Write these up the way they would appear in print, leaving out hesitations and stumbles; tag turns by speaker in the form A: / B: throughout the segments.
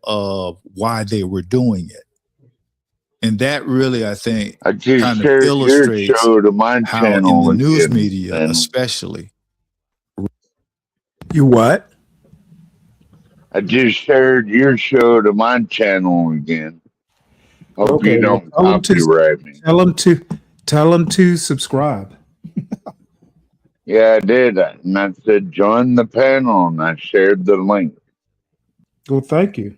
A: of why they were doing it. And that really, I think,
B: I just
A: kind of
B: shared your
A: illustrates
B: show to my
A: how in
B: channel
A: the news
B: again,
A: media,
B: Stanley.
A: especially,
C: You what?
B: I just shared your show to my channel again. Hope
C: Okay,
B: you
C: well,
B: don't
C: tell them to
B: copyright me.
C: tell them to subscribe.
B: Yeah, I did. And I said, join the panel, and I shared the link.
C: Well, thank you.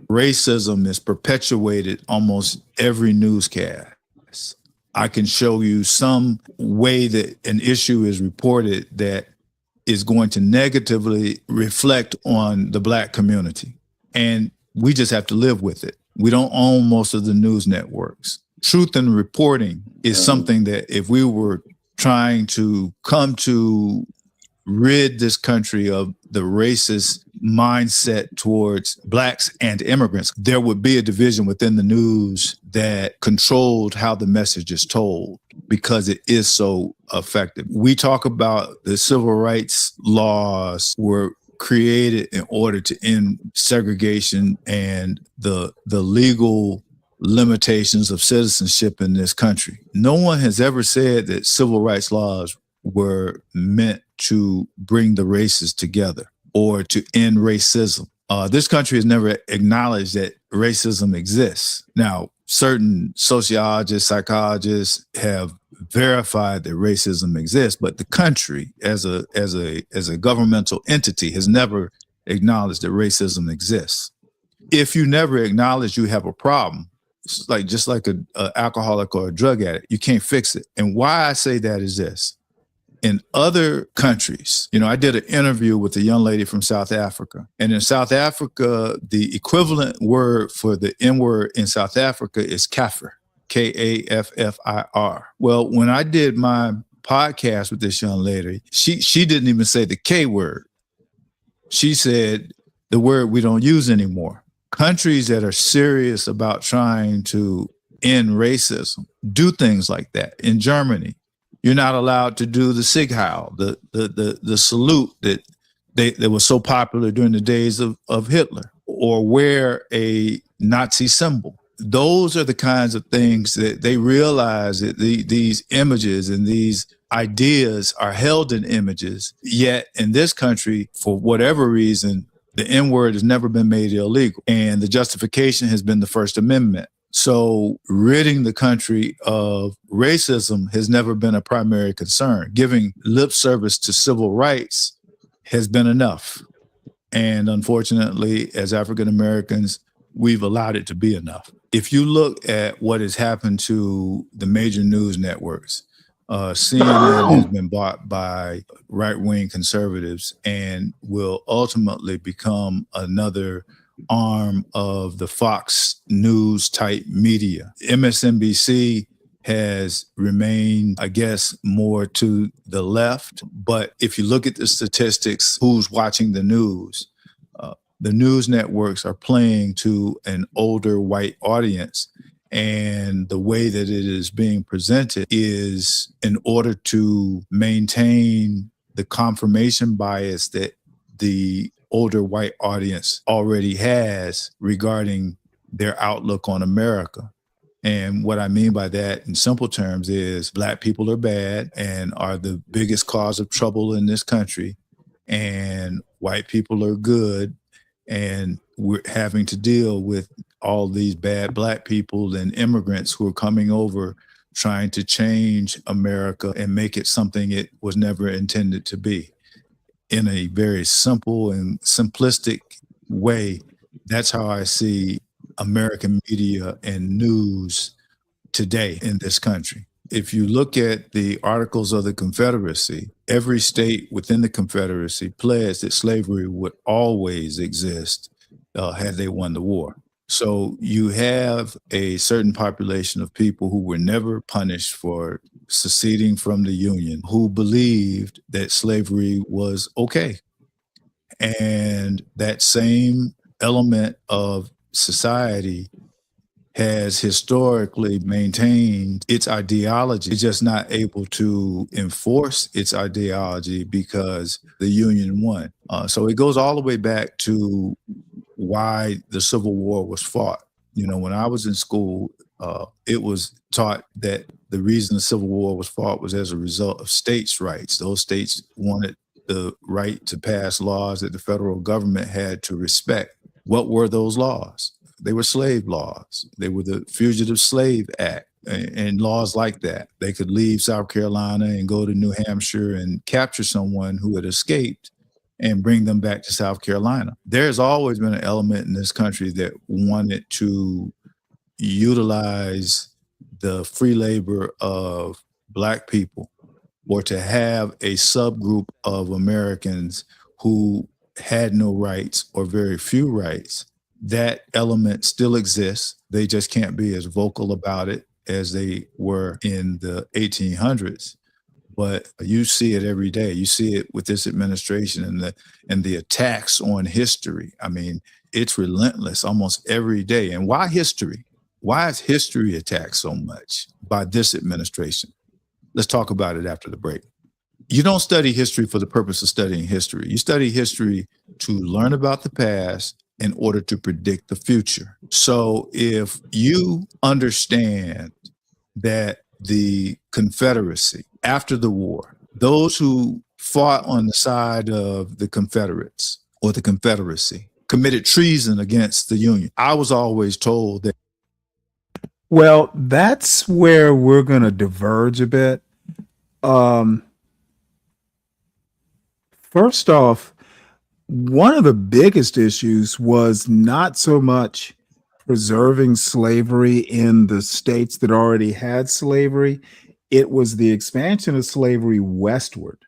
A: racism is perpetuated almost every newscast. I can show you some way that an issue is reported that is going to negatively reflect on the Black community. And we just have to live with it. We don't own most of the news networks. Truth in reporting is something that if we were trying to come to rid this country of the racist mindset towards Blacks and immigrants, there would be a division within the news that controlled how the message is told because it is so effective. We talk about the civil rights laws were created in order to end segregation and the legal limitations of citizenship in this country. No one has ever said that civil rights laws were meant to bring the races together or to end racism. This country has never acknowledged that racism exists. Now, certain sociologists, psychologists have verified that racism exists, but the country as a governmental entity has never acknowledged that racism exists. If you never acknowledge you have a problem, it's just like an alcoholic or a drug addict, you can't fix it. And why I say that is this. In other countries, I did an interview with a young lady from South Africa. And in South Africa, the equivalent word for the N-word in South Africa is kafir, Kaffir. Well, when I did my podcast with this young lady, she didn't even say the K word. She said the word we don't use anymore. Countries that are serious about trying to end racism do things like that. In Germany, you're not allowed to do the Siegheil, the salute that was so popular during the days of Hitler, or wear a Nazi symbol. Those are the kinds of things that they realize that these images and these ideas are held in images. Yet in this country, for whatever reason, the N-word has never been made illegal. And the justification has been the First Amendment. So ridding the country of racism has never been a primary concern. Giving lip service to civil rights has been enough. And unfortunately, as African Americans, we've allowed it to be enough. If you look at what has happened to the major news networks, CNN has been bought by right-wing conservatives and will ultimately become another arm of the Fox News type media. MSNBC has remained, I guess, more to the left. But if you look at the statistics, who's watching the news networks are playing to an older white audience. And the way that it is being presented is in order to maintain the confirmation bias that the older white audience already has regarding their outlook on America. And what I mean by that in simple terms is Black people are bad and are the biggest cause of trouble in this country. And white people are good. And we're having to deal with all these bad Black people and immigrants who are coming over trying to change America and make it something it was never intended to be. In a very simple and simplistic way, that's how I see American media and news today in this country. If you look at the Articles of the Confederacy, every state within the Confederacy pledged that slavery would always exist had they won the war. So you have a certain population of people who were never punished for seceding from the Union, who believed that slavery was okay. And that same element of society has historically maintained its ideology. It's just not able to enforce its ideology because the Union won. So it goes all the way back to why the Civil War was fought. When I was in school, it was taught that the reason the Civil War was fought was as a result of states' rights. Those states wanted the right to pass laws that the federal government had to respect. What were those laws? They were slave laws. They were the Fugitive Slave Act and laws like that. They could leave South Carolina and go to New Hampshire and capture someone who had escaped and bring them back to South Carolina. There's always been an element in this country that wanted to utilize the free labor of Black people, or to have a subgroup of Americans who had no rights or very few rights. That element still exists. They just can't be as vocal about it as they were in the 1800s. But you see it every day. You see it with this administration and the attacks on history. I mean, it's relentless almost every day. And why history? Why is history attacked so much by this administration? Let's talk about it after the break. You don't study history for the purpose of studying history. You study history to learn about the past in order to predict the future. So if you understand that the Confederacy, after the war, those who fought on the side of the Confederates or the Confederacy committed treason against the Union. I was always told that.
C: Well, that's where we're going to diverge a bit. First off, one of the biggest issues was not so much preserving slavery in the states that already had slavery. It was the expansion of slavery westward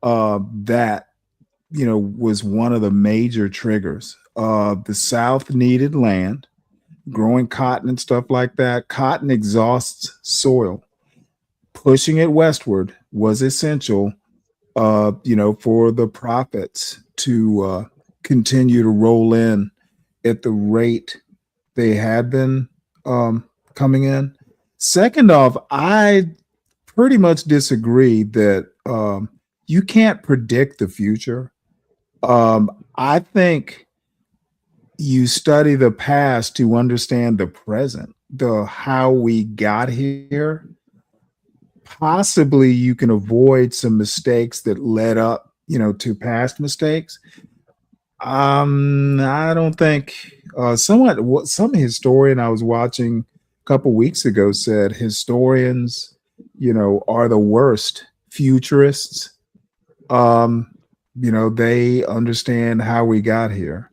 C: that, was one of the major triggers. The South needed land, growing cotton and stuff like that. Cotton exhausts soil. Pushing it westward was essential, for the profits to continue to roll in at the rate they had been coming in. Second off, I pretty much disagree that you can't predict the future. I think you study the past to understand the present, how we got here. Possibly you can avoid some mistakes that led up, to past mistakes. I don't think some historian I was watching a couple weeks ago said historians, are the worst futurists. They understand how we got here,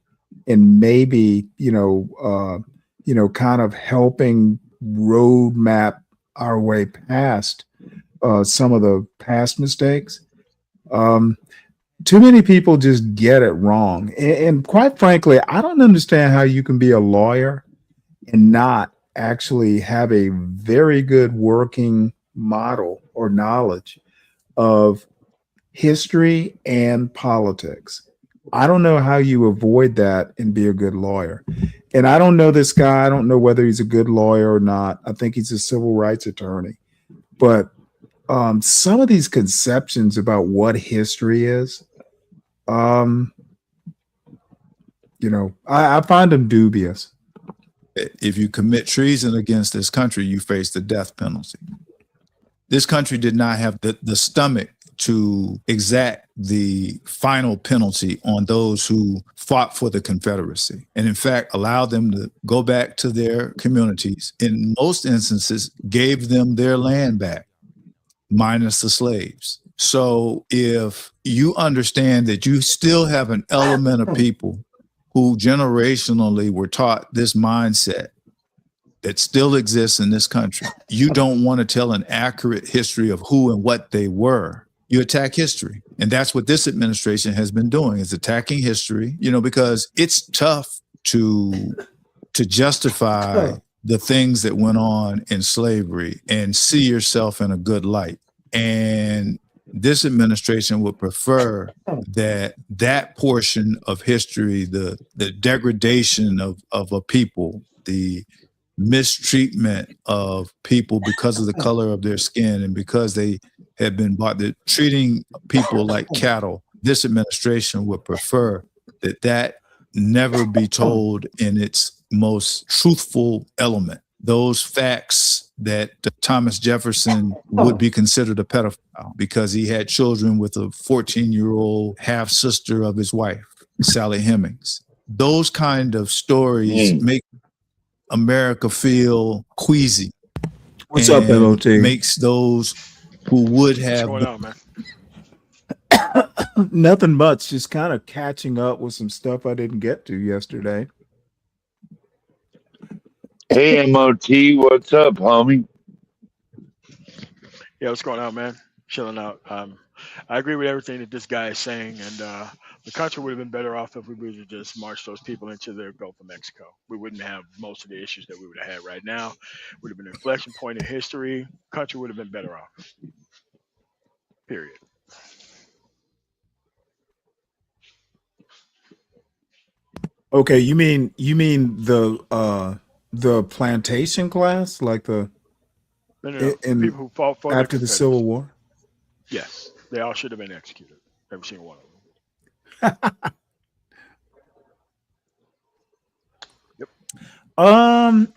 C: and maybe, kind of helping roadmap our way past some of the past mistakes. Too many people just get it wrong. And quite frankly, I don't understand how you can be a lawyer and not actually have a very good working model or knowledge of history and politics. I don't know how you avoid that and be a good lawyer. And I don't know this guy. I don't know whether he's a good lawyer or not. I think he's a civil rights attorney. But some of these conceptions about what history is, I find them dubious.
A: If you commit treason against this country, you face the death penalty. This country did not have the stomach to exact the final penalty on those who fought for the Confederacy, and in fact allowed them to go back to their communities. In most instances, gave them their land back, minus the slaves. So if you understand that you still have an element of people who generationally were taught this mindset that still exists in this country, you don't want to tell an accurate history of who and what they were. You attack history. And that's what this administration has been doing, is attacking history, because it's tough to justify the things that went on in slavery and see yourself in a good light. And this administration would prefer that portion of history, the degradation of a people, the mistreatment of people because of the color of their skin and because they had been bought, treating people like cattle. This administration would prefer that never be told in its most truthful element. Those facts that Thomas Jefferson would be considered a pedophile because he had children with a 14-year-old half sister of his wife, Sally Hemings. Those kind of stories make America feel queasy.
C: What's up, MOT?
A: Makes those who would have.
D: What's going on, man?
C: Nothing much. Just kind of catching up with some stuff I didn't get to yesterday.
B: Hey, MOT, what's up, homie?
D: Yeah, what's going on, man? Chilling out. I agree with everything that this guy is saying, and the country would have been better off if we would have just marched those people into the Gulf of Mexico. We wouldn't have most of the issues that we would have had right now. Would have been an inflection point in history. Country would have been better off. Period.
C: Okay, you mean the plantation class, like the
D: No.
C: in
D: People who fought for
C: after the Civil War?
D: Yes, they all should have been executed. Every single one of them. Yep.
C: I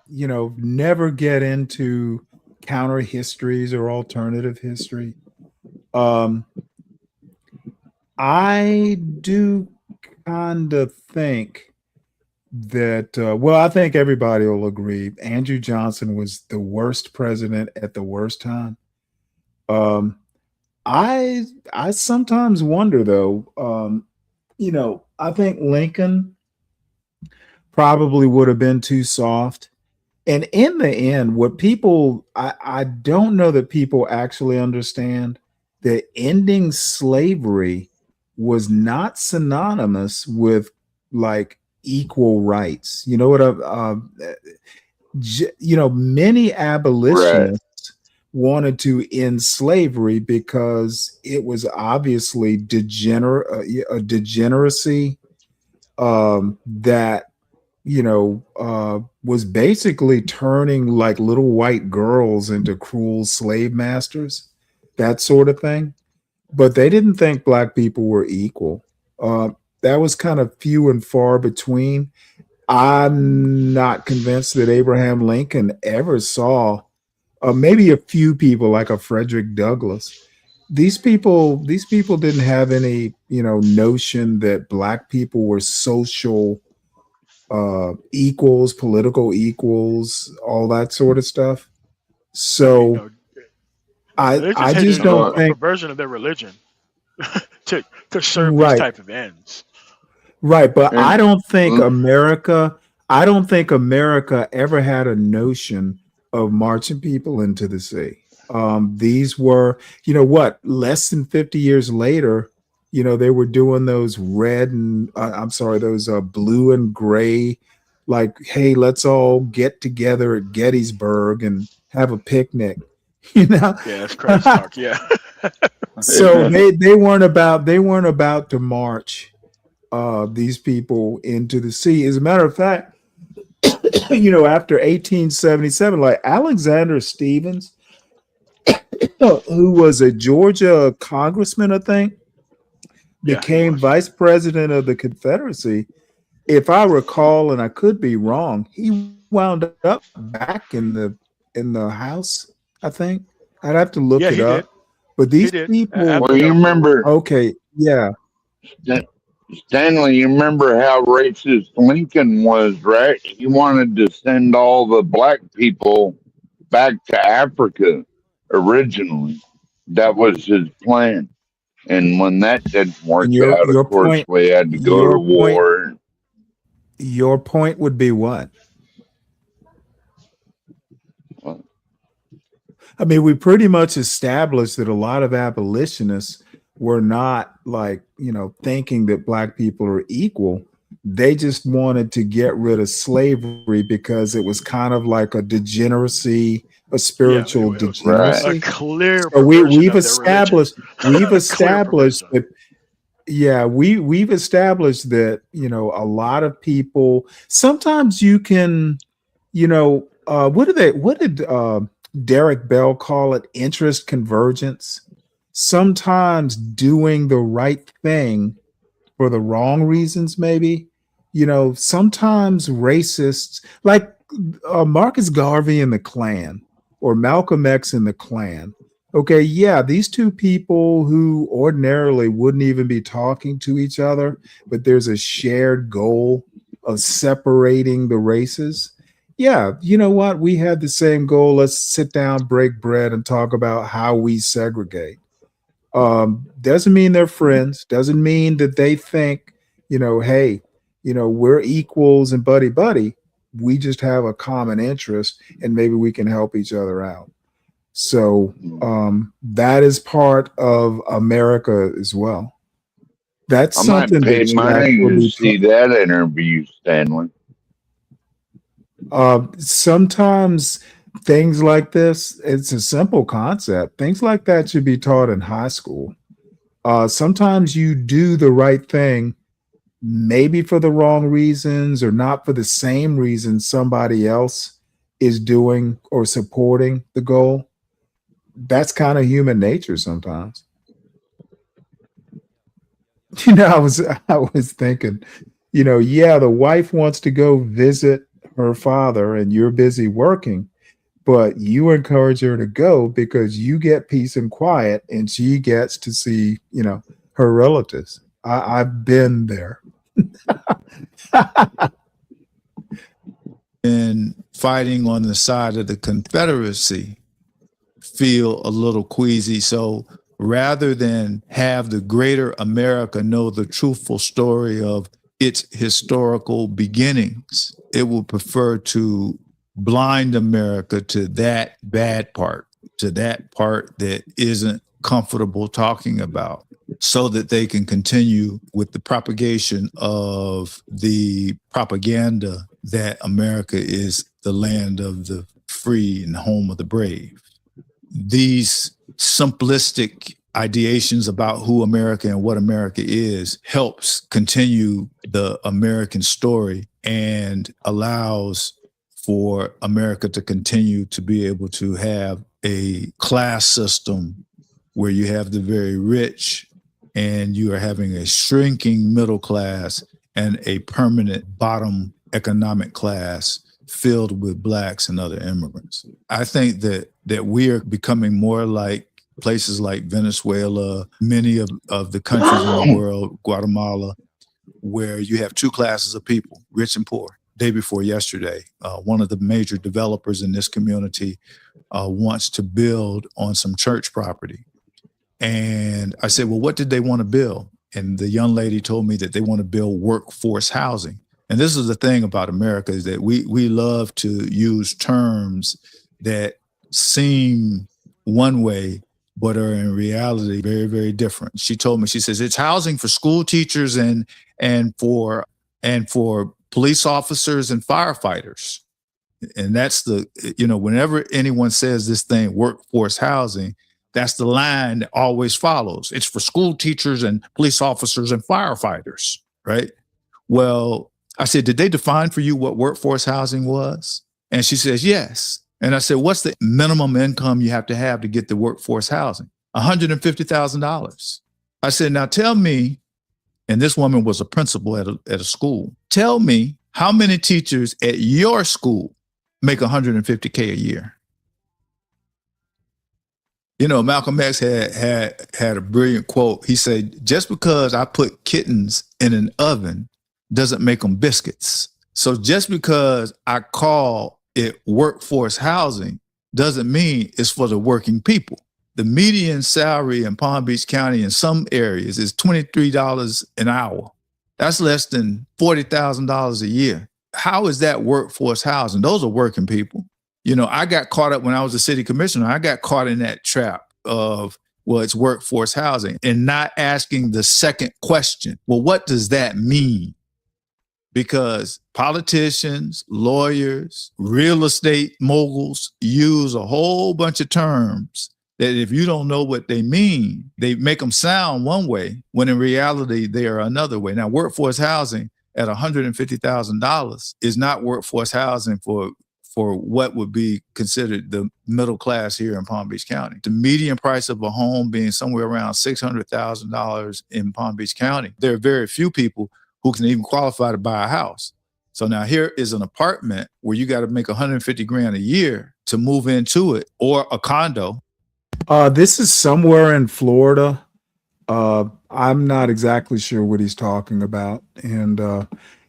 C: never get into counter histories or alternative history. I do kind of think that I think everybody will agree Andrew Johnson was the worst president at the worst time. I sometimes wonder though, I think Lincoln probably would have been too soft. And in the end, what people I don't know that people actually understand that ending slavery was not synonymous with like equal rights. You know what? Many abolitionists wanted to end slavery because it was obviously a degeneracy that was basically turning like little white girls into cruel slave masters, that sort of thing. But they didn't think black people were equal. That was kind of few and far between. I'm not convinced that Abraham Lincoln ever saw, maybe a few people like a Frederick Douglass. These people didn't have any, notion that black people were social equals, political equals, all that sort of stuff. So I just don't think
D: a perversion of their religion to serve
C: right.
D: these type of ends.
C: Right, but I don't think America ever had a notion of marching people into the sea. These were, less than 50 years later, they were doing those red and those blue and gray, like, hey, let's all get together at Gettysburg and have a picnic.
D: Yeah, that's crazy talk. Yeah.
C: So they weren't about to march these people into the sea. As a matter of fact, after 1877, like Alexander Stephens, who was a Georgia congressman, I think, became vice president of the Confederacy. If I recall, and I could be wrong, he wound up back in the House, I think. I'd have to look it up.
D: Did.
C: But these people,
B: well, you remember,
C: okay, yeah.
B: Stanley, you remember how racist Lincoln was, right? He wanted to send all the black people back to Africa originally. That was his plan. And when that didn't work out, of course, we had to go to war.
C: Your point would be what? I mean, we pretty much established that a lot of abolitionists were not thinking that black people are equal. They just wanted to get rid of slavery because it was kind of like a degeneracy, a spiritual degeneracy.
D: A clear.
C: So we've established that. Yeah, we've established that a lot of people. Sometimes you can, what did Derek Bell call it? Interest convergence. Sometimes doing the right thing for the wrong reasons, maybe. Sometimes racists, like Marcus Garvey in the Klan or Malcolm X in the Klan. Okay, yeah, these two people who ordinarily wouldn't even be talking to each other, but there's a shared goal of separating the races. Yeah, you know what? We had the same goal. Let's sit down, break bread, and talk about how we segregate. Doesn't mean they're friends, doesn't mean that they think, hey, we're equals and buddy buddy. We just have a common interest and maybe we can help each other out. So that is part of America as well. That's
B: I might
C: something
B: pay
C: that should
B: money to
C: actually
B: see that interview, Stanley.
C: sometimes things like this, it's a simple concept. Things like that should be taught in high school. Sometimes you do the right thing, maybe for the wrong reasons or not for the same reasons somebody else is doing or supporting the goal. That's kind of human nature sometimes. I was thinking, yeah, the wife wants to go visit her father and you're busy working, but you encourage her to go because you get peace and quiet and she gets to see, her relatives. I've been there.
A: And fighting on the side of the Confederacy feel a little queasy. So rather than have the greater America know the truthful story of its historical beginnings, it will prefer to blind America to that bad part, to that part that isn't comfortable talking about, so that they can continue with the propagation of the propaganda that America is the land of the free and home of the brave. These simplistic ideations about who America and what America is helps continue the American story and allows for America to continue to be able to have a class system where you have the very rich and you are having a shrinking middle class and a permanent bottom economic class filled with blacks and other immigrants. I think that we are becoming more like places like Venezuela, many of the countries in the world, Guatemala, where you have two classes of people, rich and poor. Day before yesterday, one of the major developers in this community wants to build on some church property. And I said, well, what did they want to build? And the young lady told me that they want to build workforce housing. And this is the thing about America, is that we love to use terms that seem one way, but are in reality very, very different. She told me, she says, it's housing for school teachers and for police officers and firefighters. And that's whenever anyone says this thing, workforce housing, that's the line that always follows. It's for school teachers and police officers and firefighters, right? Well, I said, did they define for you what workforce housing was? And she says, yes. And I said, what's the minimum income you have to get the workforce housing? $150,000. I said, now tell me, and this woman was a principal at a school, tell me how many teachers at your school make $150K a year? Malcolm X had a brilliant quote. He said, just because I put kittens in an oven doesn't make them biscuits. So just because I call it workforce housing doesn't mean it's for the working people. The median salary in Palm Beach County in some areas is $23 an hour. That's less than $40,000 a year. How is that workforce housing? Those are working people. I got caught up when I was a city commissioner. I got caught in that trap of, well, it's workforce housing, and not asking the second question. Well, what does that mean? Because politicians, lawyers, real estate moguls use a whole bunch of terms that if you don't know what they mean, they make them sound one way when in reality they are another way. Now, workforce housing at $150,000 is not workforce housing for for what would be considered the middle class here in Palm Beach County. The median price of a home being somewhere around $600,000 in Palm Beach County. There are very few people who can even qualify to buy a house. So now here is an apartment where you got to make 150 grand a year to move into it, or a condo.
C: This is somewhere in Florida. I'm not exactly sure what he's talking about. And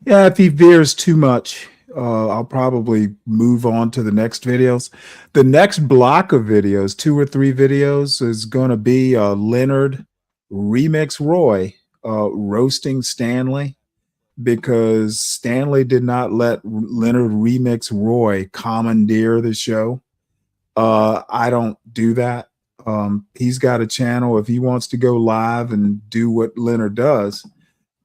C: yeah, if he veers too much, I'll probably move on to the next videos. The next block of videos, 2 or 3 videos, is going to be Leonard Remix Roy roasting Stanley, because Stanley did not let Leonard Remix Roy commandeer the show. I don't do that. He's got a channel. If he wants to go live and do what Leonard does,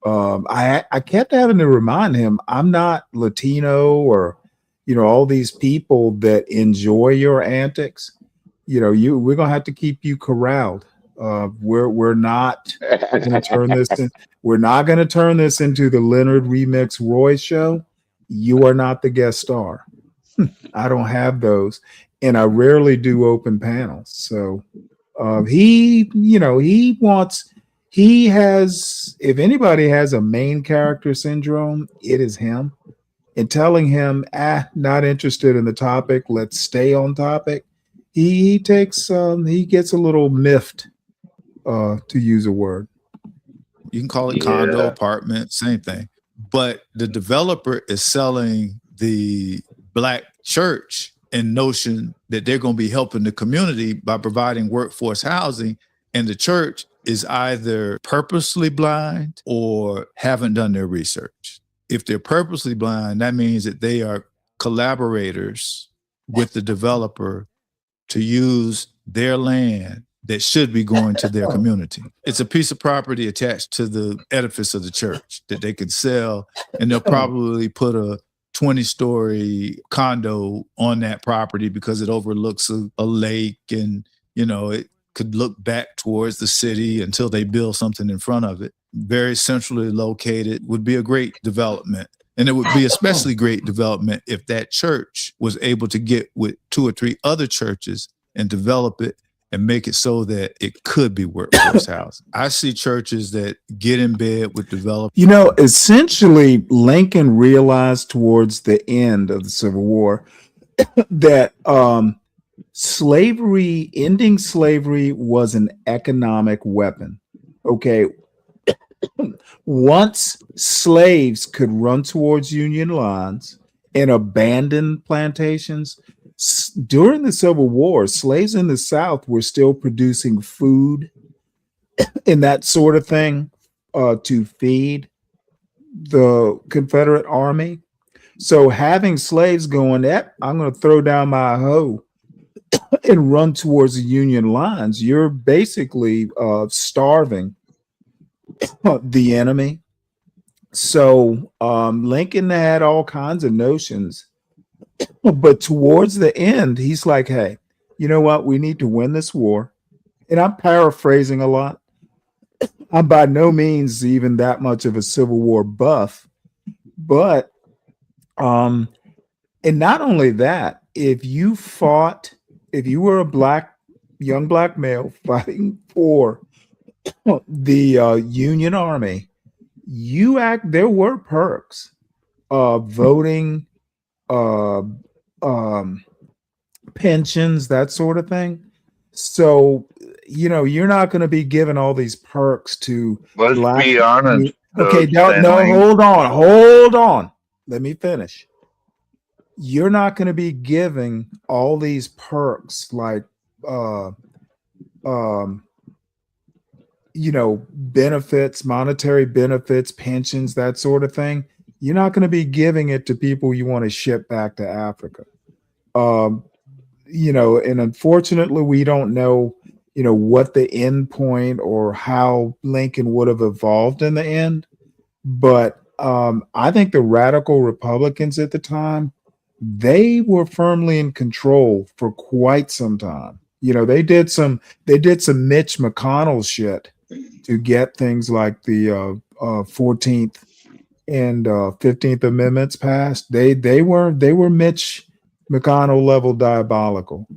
C: I kept having to remind him, I'm not Latino or, all these people that enjoy your antics. We're going to have to keep you corralled. We're not going to turn this in. We're not going to turn this into the Leonard Remix Roy show. You are not the guest star. I don't have those, and I rarely do open panels. So he has, if anybody has a main character syndrome, it is him. And telling him, not interested in the topic, let's stay on topic. He gets a little miffed, to use a word.
A: You can call it condo, apartment, same thing. But the developer is selling the black church in notion that they're going to be helping the community by providing workforce housing. And the church is either purposely blind or haven't done their research. If they're purposely blind, that means that they are collaborators with the developer to use their land that should be going to their community. It's a piece of property attached to the edifice of the church that they could sell, and they'll probably put a 20-story condo on that property because it overlooks a lake, and it could look back towards the city until they build something in front of it. Very centrally located, would be a great development. And it would be especially great development if that church was able to get with 2 or 3 other churches and develop it and make it so that it could be workforce housing. I see churches that get in bed with developers.
C: Essentially, Lincoln realized towards the end of the Civil War that ending slavery was an economic weapon. Okay. Once slaves could run towards Union lines and abandon plantations, during the Civil War, slaves in the South were still producing food and that sort of thing to feed the Confederate Army. So having slaves going, I'm going to throw down my hoe and run towards the Union lines, you're basically starving the enemy. So Lincoln had all kinds of notions. But towards the end, he's like, hey, you know what? We need to win this war. And I'm paraphrasing a lot. I'm by no means even that much of a Civil War buff. But, and not only that, if you were a young black male fighting for the Union Army, there were perks, voting, pensions, that sort of thing. So, you're not going to be given all these perks to
B: Let's be honest.
C: Okay, no, hold on. Let me finish. You're not going to be giving all these perks like, benefits, monetary benefits, pensions, that sort of thing. You're not going to be giving it to people you want to ship back to Africa. And unfortunately, we don't know, what the end point or how Lincoln would have evolved in the end. But I think the radical Republicans at the time, they were firmly in control for quite some time. They did some Mitch McConnell shit to get things like the 14th and 15th Amendments passed. They were Mitch McConnell level diabolical.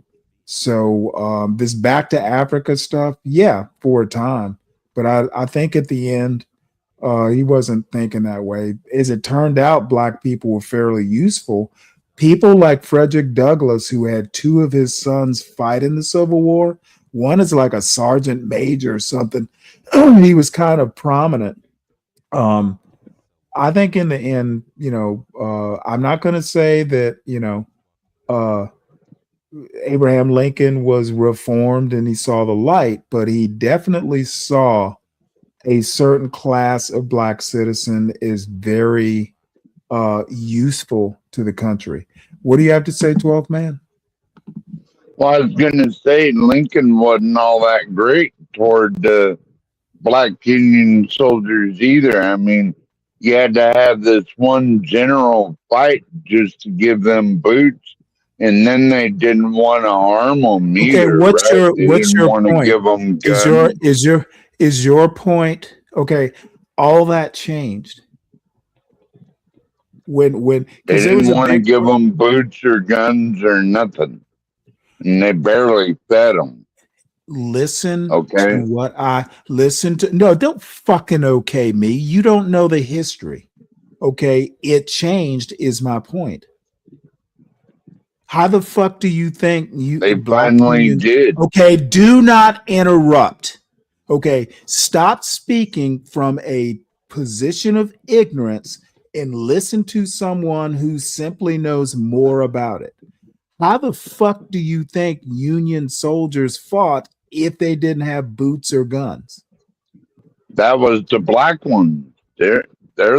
C: So this back to Africa stuff, yeah, for a time. But I think at the end, he wasn't thinking that way. As it turned out, black people were fairly useful. People like Frederick Douglass, who had two of his sons fight in the Civil War. One is like a sergeant major or something. He was kind of prominent. I think in the end, I'm not going to say that, uh, Abraham Lincoln was reformed and he saw the light, but he definitely saw a certain class of black citizen is very useful to the country. What do you have to say, 12th man?
B: Well, I was going to say Lincoln wasn't all that great toward black Union soldiers either. I mean, you had to have this one general fight just to give them boots, and then they didn't want to arm them
C: Okay,
B: either,
C: what's
B: right?
C: your
B: They
C: what's
B: didn't
C: your
B: want to
C: point?
B: give them
C: Is
B: guns.
C: your point okay? All that changed when
B: They
C: because there was
B: didn't
C: a
B: want to
C: big
B: give them boots or guns or nothing, and they barely fed them.
C: listen to
B: Okay,
C: what I listen to. No, don't fucking okay me. You don't know the history. Okay, it changed is my point. How the fuck do you think
B: they
C: black
B: finally
C: unions?
B: did.
C: Okay, do not interrupt. Okay, stop speaking from a position of ignorance and listen to someone who simply knows more about it. How the fuck do you think Union soldiers fought if they didn't have boots or guns?
B: That was the black ones. They're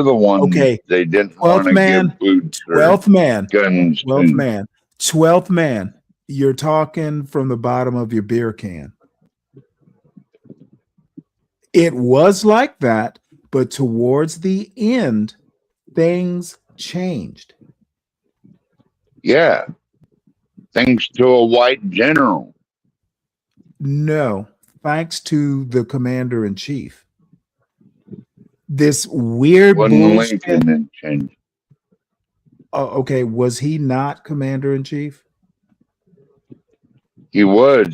B: the ones
C: Okay,
B: they didn't want
C: 12th
B: to give
C: man,
B: boots or
C: 12th man,
B: guns
C: 12th
B: to.
C: man, 12th man. You're talking from the bottom of your beer can. It was like that, but towards the end, things changed.
B: Yeah, thanks to a white general.
C: No, thanks to the commander in chief. This weird
B: Wasn't
C: bullshit.
B: Lincoln in change.
C: Okay, was he not commander in chief?
B: He was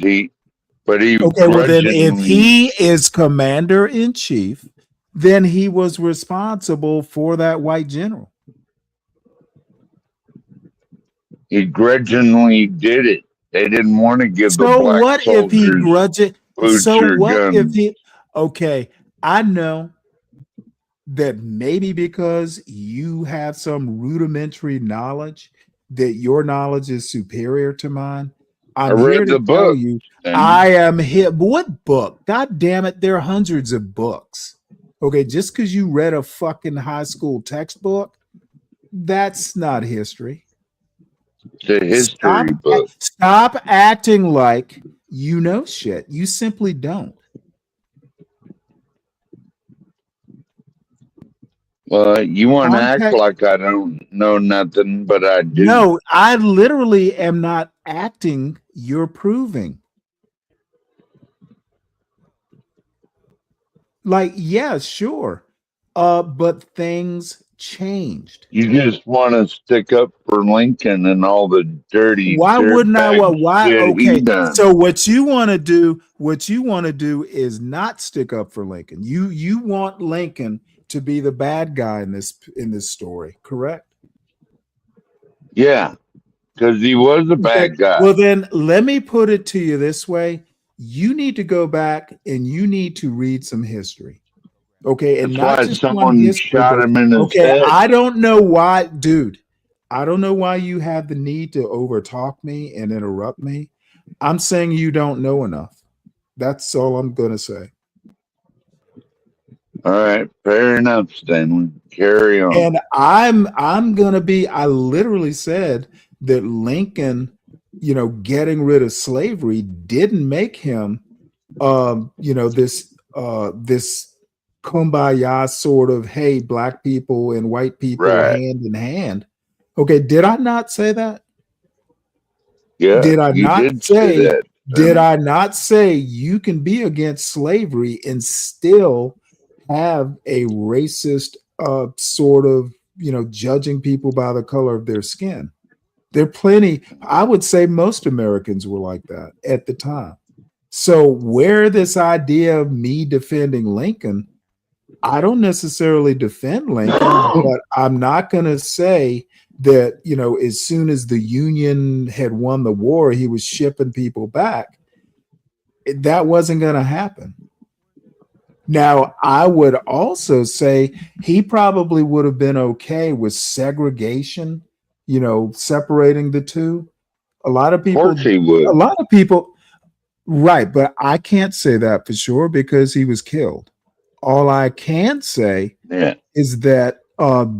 B: but he
C: Okay, well then if
B: grudgingly
C: he is commander in chief, then he was responsible for that white general.
B: did it. They didn't want to give the
C: So
B: black
C: what if he
B: soldiers
C: grudged?
B: boots
C: So
B: or
C: what if
B: guns.
C: he? Okay, I know that maybe because you have some rudimentary knowledge, that your knowledge is superior to mine.
B: I
C: I'm here
B: read
C: to
B: the
C: tell
B: book.
C: you,
B: And
C: I am here. What book? God damn it, there are hundreds of books. Okay, just because you read a fucking high school textbook, that's not history.
B: it's a history
C: Stop,
B: book.
C: stop acting like you know shit. You simply don't.
B: Well, you want to act
C: Contact.
B: like I don't know nothing, but I do.
C: No, I literally am not acting. You're proving. Like, yeah, sure. But things changed.
B: You just want to stick up for Lincoln and all the dirty
C: Why wouldn't I?
B: dirtbag
C: Why?
B: shit he
C: Okay.
B: done.
C: So what you want to do is not stick up for Lincoln. You want Lincoln to be the bad guy in this story, correct?
B: Yeah, because he was a
C: Okay.
B: bad guy.
C: Well, then let me put it to you this way. You need to go back and you need to read some history. Okay, and
B: That's
C: not
B: why
C: just one
B: someone
C: history
B: shot
C: book.
B: him in his
C: Okay,
B: head.
C: I don't know why, dude. I don't know why you have the need to overtalk me and interrupt me. I'm saying you don't know enough. That's all I'm gonna say.
B: All right, fair enough, Stanley. Carry on.
C: And I'm gonna be. I literally said that Lincoln, getting rid of slavery didn't make him, this kumbaya sort of, hey, black people and white people
B: Right.
C: hand in hand. Okay, did I not say that?
B: Yeah,
C: Did I
B: you
C: not
B: did say
C: say?
B: that.
C: Did I not say you can be against slavery and still have a racist sort of, judging people by the color of their skin? There are plenty. I would say most Americans were like that at the time. So where this idea of me defending Lincoln, I don't necessarily defend Lincoln, but I'm not going to say that, as soon as the Union had won the war, he was shipping people back. That wasn't going to happen. Now, I would also say he probably would have been okay with segregation, separating the two. A lot of
B: Of
C: people,
B: course he would.
C: right, but I can't say that for sure because he was killed. All I can say
B: Yeah.
C: is that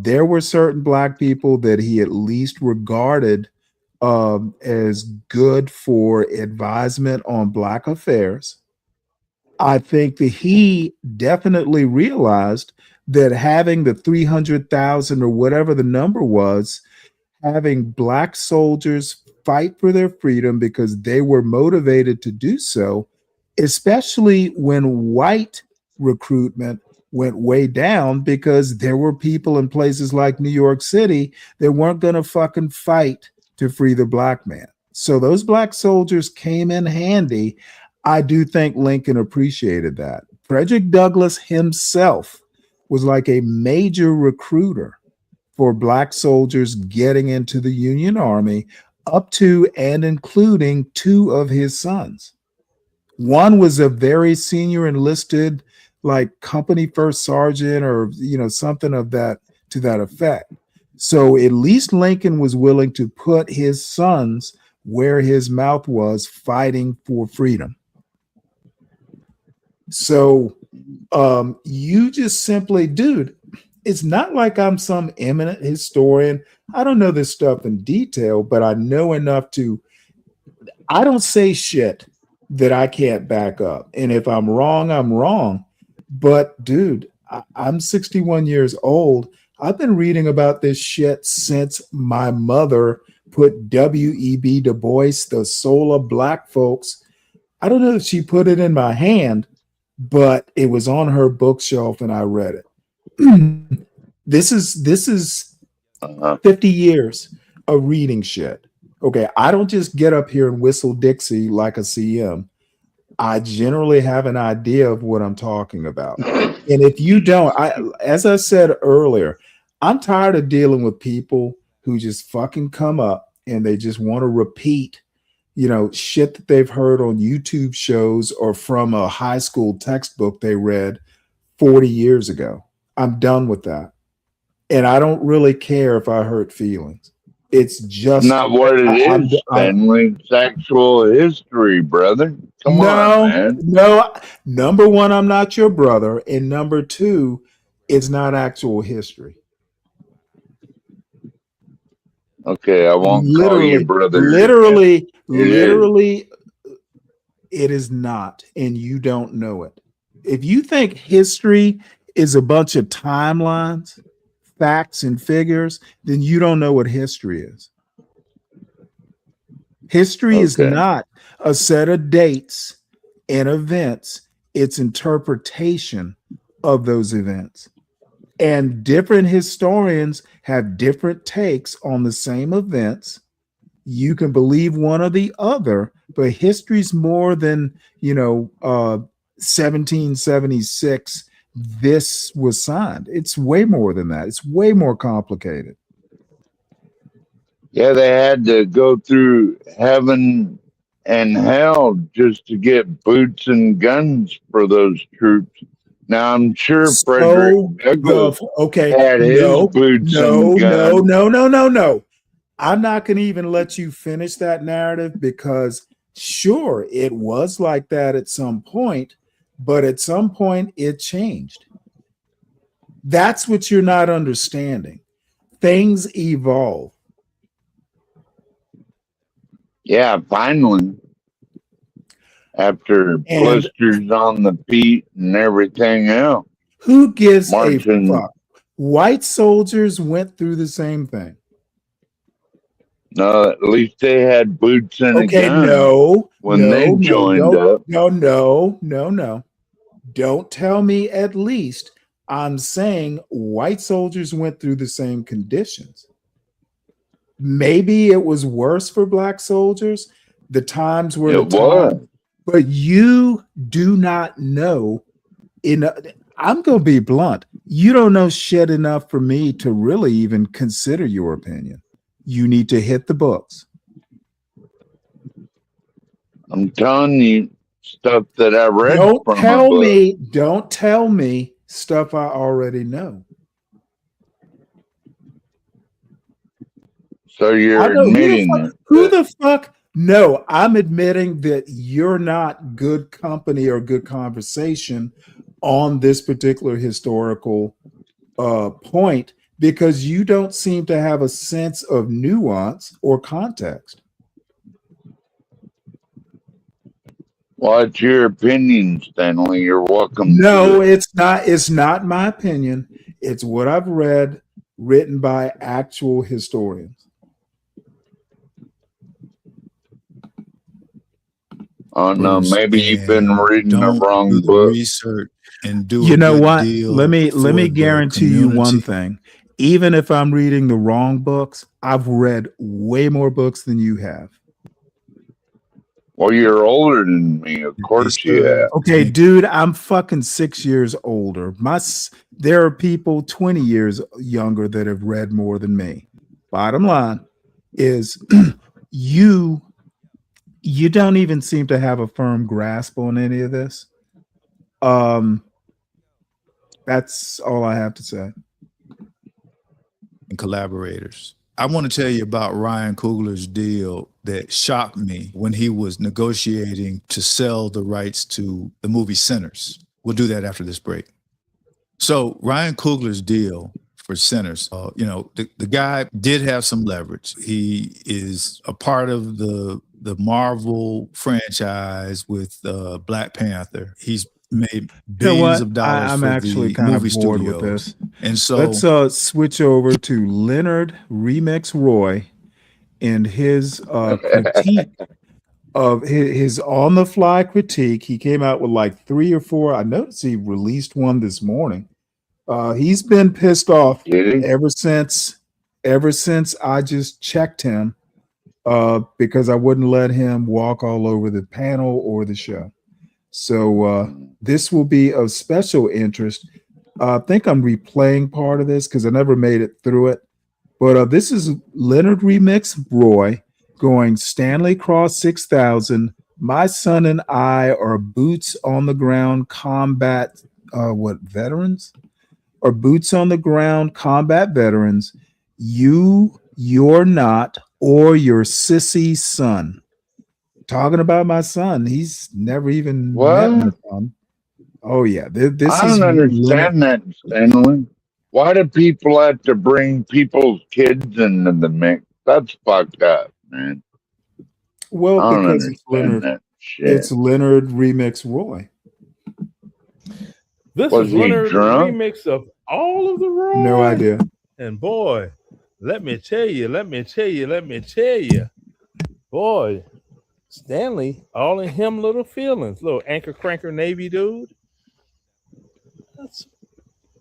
C: there were certain black people that he at least regarded as good for advisement on black affairs. I think that he definitely realized that having the 300,000 or whatever the number was, having black soldiers fight for their freedom because they were motivated to do so, especially when white recruitment went way down because there were people in places like New York City that weren't going to fucking fight to free the black man. So those black soldiers came in handy. I do think Lincoln appreciated that. Frederick Douglass himself was like a major recruiter for black soldiers getting into the Union Army, up to and including two of his sons. One was a very senior enlisted, like company first sergeant or something of that to that effect. So at least Lincoln was willing to put his sons where his mouth was, fighting for freedom. So you just simply, dude, it's not like I'm some eminent historian. I don't know this stuff in detail, but I know enough I don't say shit that I can't back up. And if I'm wrong, I'm wrong. But dude, I'm 61 years old. I've been reading about this shit since my mother put W.E.B. Du Bois, The Soul of Black Folks. I don't know if she put it in my hand, but it was on her bookshelf and I read it. This is 50 years of reading shit. Okay, I don't just get up here and whistle Dixie like a CM. I generally have an idea of what I'm talking about. And if you don't, as I said earlier, I'm tired of dealing with people who just fucking come up and they just want to repeat, shit that they've heard on YouTube shows or from a high school textbook they read 40 years ago. I'm done with that. And I don't really care if I hurt feelings. It's just
B: Not what it is, Stanley. It's actual history, brother. Come on, man.
C: No. Number one, I'm not your brother. And number two, it's not actual history.
B: Okay, I won't call you brother.
C: Literally, it is not. And you don't know it. If you think history is a bunch of timelines, facts and figures, then you don't know what history is. History is not a set of dates and events, it's interpretation of those events. And different historians have different takes on the same events. You can believe one or the other, but history's more than, 1776 this was signed. It's way more than that. It's way more complicated.
B: Yeah, they had to go through heaven and hell just to get boots and guns for those troops. Now I'm sure Frederick Douglass had his boots and guns.
C: No. I'm not going to even let you finish that narrative because sure, it was like that at some point, but at some point it changed. That's what you're not understanding. Things evolve.
B: Yeah, finally. After blisters on the feet and everything else.
C: Who gives a fuck? White soldiers went through the same thing.
B: No, at least they had boots and a gun when they joined up.
C: No. Don't tell me at least. I'm saying white soldiers went through the same conditions. maybe it was worse for black soldiers. The times were the
B: It was.
C: time, but you do not know. I'm going to be blunt. You don't know shit enough for me to really even consider your opinion. You need to hit the books.
B: I'm telling you stuff that I read
C: Don't
B: from a
C: tell
B: book.
C: me. Don't tell me stuff I already know.
B: So you're
C: I know
B: admitting it.
C: who the fuck. No, I'm admitting that you're not good company or good conversation on this particular historical point because you don't seem to have a sense of nuance or context.
B: Well, it's your opinion, Stanley. You're welcome
C: No,
B: to it.
C: it's not. It's not my opinion. It's what I've read, written by actual historians.
B: Oh no,
A: Bruce,
B: maybe you've been
A: and
B: reading the
A: don't do
B: wrong
A: the
B: book.
A: research and do
C: You
A: a
C: know
A: good
C: what? Let
A: deal
C: me
A: for the
C: guarantee you one
A: community.
C: thing. Even if I'm reading the wrong books, I've read way more books than you have.
B: Well, you're older than me, of course you
A: Sir,
B: have.
C: Okay, dude, I'm fucking 6 years older. There are people 20 years younger that have read more than me. Bottom line is you don't even seem to have a firm grasp on any of this. That's all I have to say.
A: and collaborators. I want to tell you about Ryan Coogler's deal that shocked me when he was negotiating to sell the rights to the movie Sinners. We'll do that after this break. So Ryan Coogler's deal for Sinners, the guy did have some leverage. He is a part of the Marvel franchise with Black Panther. He's made billions of dollars
C: I'm
A: for
C: actually
A: the
C: kind
A: movie
C: of bored
A: studios.
C: with this.
A: And so
C: Let's switch over to Leonard Remix Roy and his critique of his on the fly critique. He came out with like 3 or 4. I noticed he released one this morning. He's been pissed off
B: Did he?
C: ever since I just checked him because I wouldn't let him walk all over the panel or the show. So this will be of special interest. I think I'm replaying part of this because I never made it through it. But this is Leonard Remix Roy going Stanley Cross 6000. My son and I are boots on the ground combat veterans? Or boots on the ground combat veterans. You're not, or your sissy son. Talking about my son. He's never even met my
B: What?
C: son. Oh yeah, this
B: I
C: is
B: don't
C: Leonard.
B: understand that, Stanley. Why do people have to bring people's kids into the mix? That's fucked up, man.
C: Well,
B: I don't
C: because it's
B: understand
C: Leonard.
B: that shit.
C: It's Leonard Remix Roy.
E: This
B: Was
E: is
B: he
E: Leonard
B: drunk?
E: remix of all of the Roy.
C: No idea.
E: And boy, let me tell you, boy, Stanley, all in him little feelings, little anchor cranker Navy dude. That's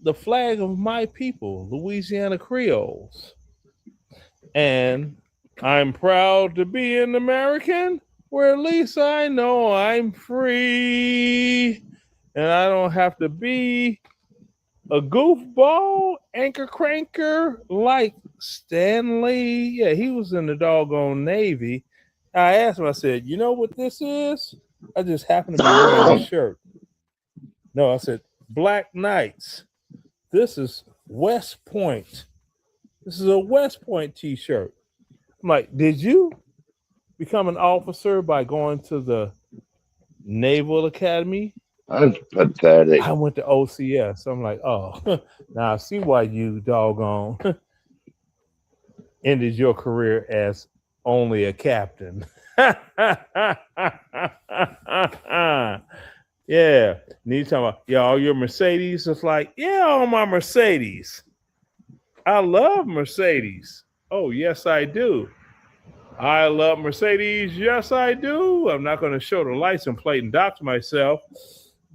E: the flag of my people, Louisiana Creoles. And I'm proud to be an American where at least I know I'm free and I don't have to be a goofball anchor cranker like Stanley. Yeah, he was in the doggone Navy. I asked him, I said, you know what this is? I just happen to be wearing this shirt. No, I said, Black Knights. This is West Point. This is a West Point t-shirt. I'm like, did you become an officer by going to the Naval Academy?
B: That's pathetic.
E: I went to OCS. I'm like, oh, now I see why you doggone ended your career as only a captain. Yeah. And you talking about, yeah, all your Mercedes? It's like, yeah, all my Mercedes. I love Mercedes. Oh, yes, I do. I love Mercedes. Yes, I do. I'm not going to show the license plate and dox myself,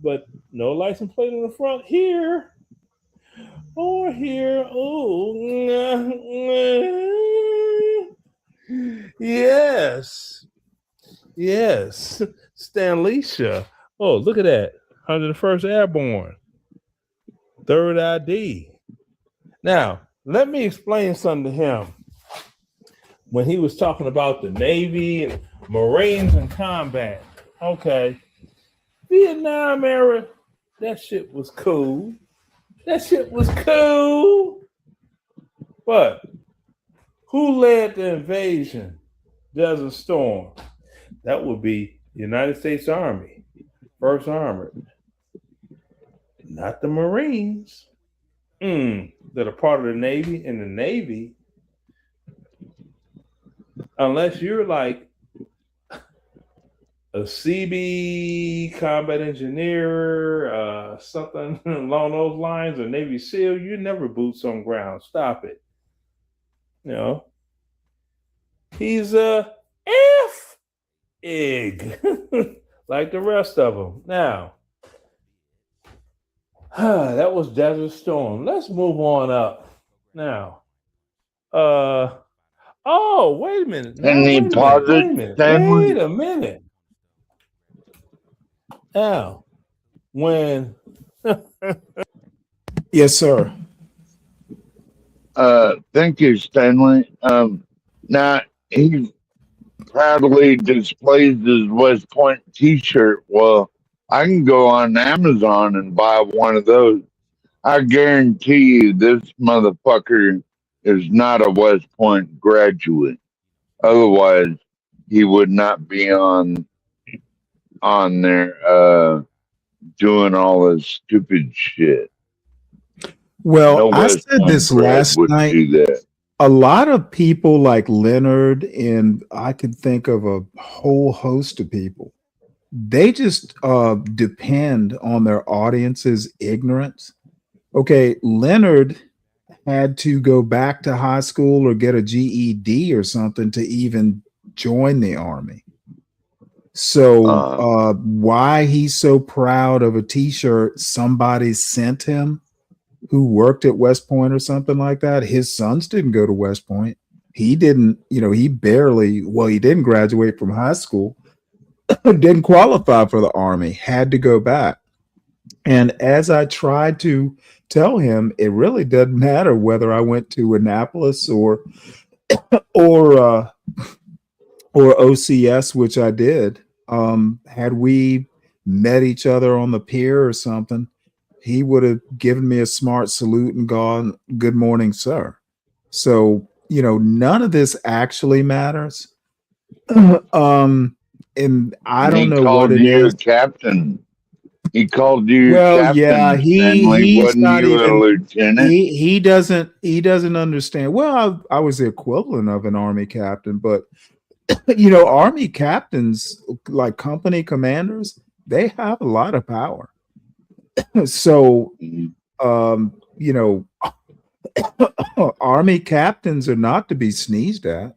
E: but no license plate in the front here or here. Oh, Yes. Stanley. Oh, look at that. 101st Airborne. Third ID. Now, let me explain something to him. When he was talking about the Navy and Marines and combat. Okay. Vietnam era, that shit was cool. But who led the invasion? Desert Storm. That would be the United States Army, First Armored. Not the Marines. That are part of the Navy. And the Navy, unless you're like a CB combat engineer, something along those lines, or Navy SEAL, you never boots on ground. Stop it. You know, he's a F egg like the rest of them. Now, that was Desert Storm. Let's move on up. Now, oh, wait a minute.
B: Any pause Stanley?
E: Wait a minute. Now, when
C: Yes, sir.
B: Thank you, Stanley. Now he proudly displays his West Point T-shirt. Well, I can go on Amazon and buy one of those. I guarantee you, this motherfucker is not a West Point graduate. Otherwise, he would not be on there doing all this stupid shit.
C: Well,
B: No
C: I
B: West
C: said
B: Point
C: this
B: grad
C: last
B: would
C: night.
B: do that.
C: A lot of people like Leonard, and I could think of a whole host of people. They just depend on their audience's ignorance. Okay, Leonard had to go back to high school or get a GED or something to even join the army. So why he's so proud of a t-shirt somebody sent him who worked at West Point or something like that. His sons didn't go to West Point. He didn't, he didn't graduate from high school, didn't qualify for the army, had to go back. And as I tried to tell him, it really doesn't matter whether I went to Annapolis or OCS, which I did. Had we met each other on the pier or something, he would have given me a smart salute and gone, "Good morning, sir." So, none of this actually matters. And I don't know what it is.
B: Captain. He called you
C: Well,
B: captain.
C: yeah,
B: Stanley.
C: he's
B: Wasn't
C: not
B: you
C: even
B: a lieutenant?
C: he doesn't understand. Well, I was the equivalent of an army captain, but army captains, like company commanders, they have a lot of power. So army captains are not to be sneezed at.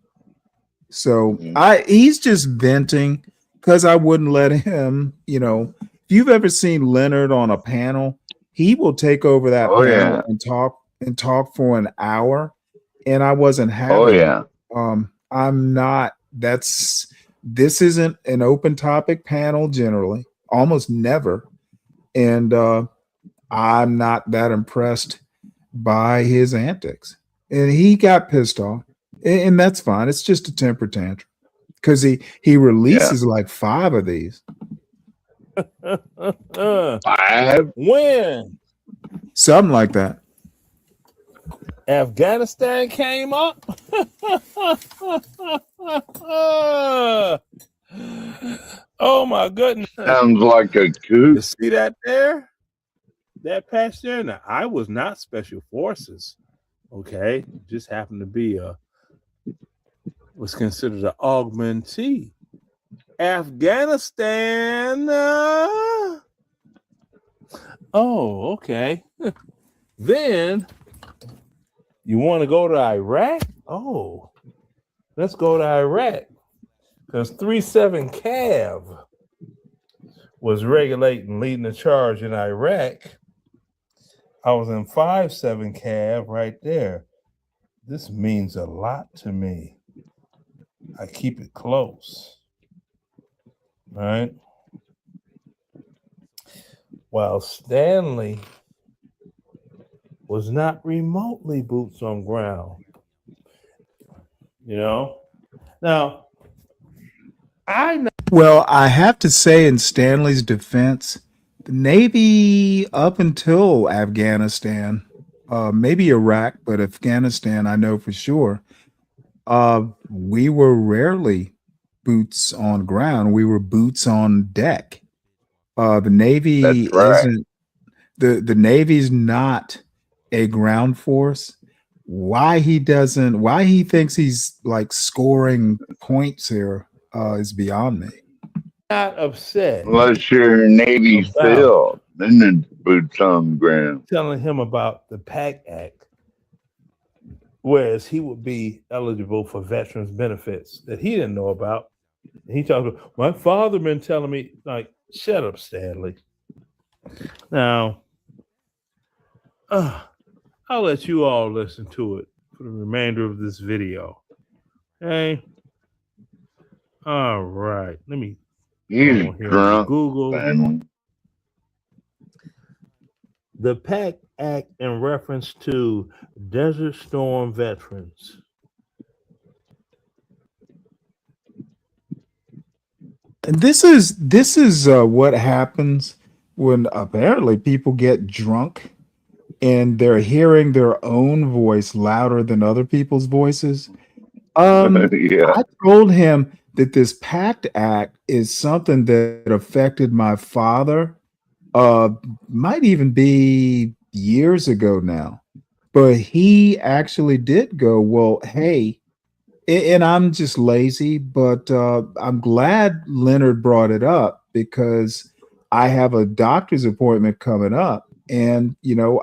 C: So he's just venting because I wouldn't let him, if you've ever seen Leonard on a panel, he will take over that panel and talk for an hour. And I wasn't having I'm not, this isn't an open topic panel generally, almost never. And I'm not that impressed by his antics. And he got pissed off. And that's fine. It's just a temper tantrum. Because he releases like 5 of these.
B: 5?
E: When?
C: Something like that.
E: Afghanistan came up. Oh my goodness.
B: Sounds like a coup.
E: You see that there? That patch there? Now, I was not special forces. Okay. Just happened to be was considered an augmentee. Afghanistan. Oh, okay. Then you want to go to Iraq? Oh, let's go to Iraq. Because 37 Cav was regulating, leading the charge in Iraq. I was in 57 Cav right there. This means a lot to me. I keep it close. All right. While Stanley was not remotely boots on ground, you know. Now, I know.
C: Well, I have to say, in Stanley's defense, the Navy up until Afghanistan, maybe Iraq, but Afghanistan, I know for sure, we were rarely boots on ground. We were boots on deck. The Navy
B: That's right.
C: isn't the Navy's not a ground force. Why he thinks he's like scoring points here is beyond me.
E: Not upset
B: Unless you're Navy
E: about
B: SEAL, then it's boots on the ground.
E: telling him about the PAC Act, whereas he would be eligible for veterans benefits that he didn't know about. He talked about, my father been telling me, like, shut up, Stanley. Now, I'll let you all listen to it for the remainder of this video. Okay. All right. Let me
B: He's
E: go on here on
B: drunk,
E: Google.
B: Stanley.
E: The PAC Act in reference to Desert Storm veterans.
C: And this is what happens when apparently people get drunk and they're hearing their own voice louder than other people's voices.
B: Yeah.
C: I told him that this PACT Act is something that affected my father. Might even be years ago now, but he actually did go, well, hey, and I'm just lazy, but I'm glad Leonard brought it up because I have a doctor's appointment coming up, and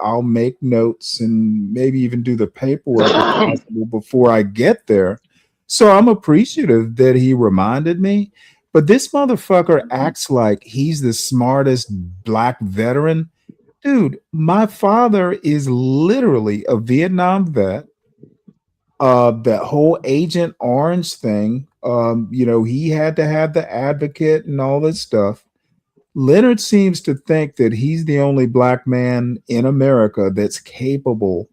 C: I'll make notes and maybe even do the paperwork if possible before I get there. So I'm appreciative that he reminded me. But this motherfucker acts like he's the smartest black veteran. Dude, my father is literally a Vietnam vet. That whole Agent Orange thing, he had to have the advocate and all this stuff. Leonard seems to think that he's the only black man in America that's capable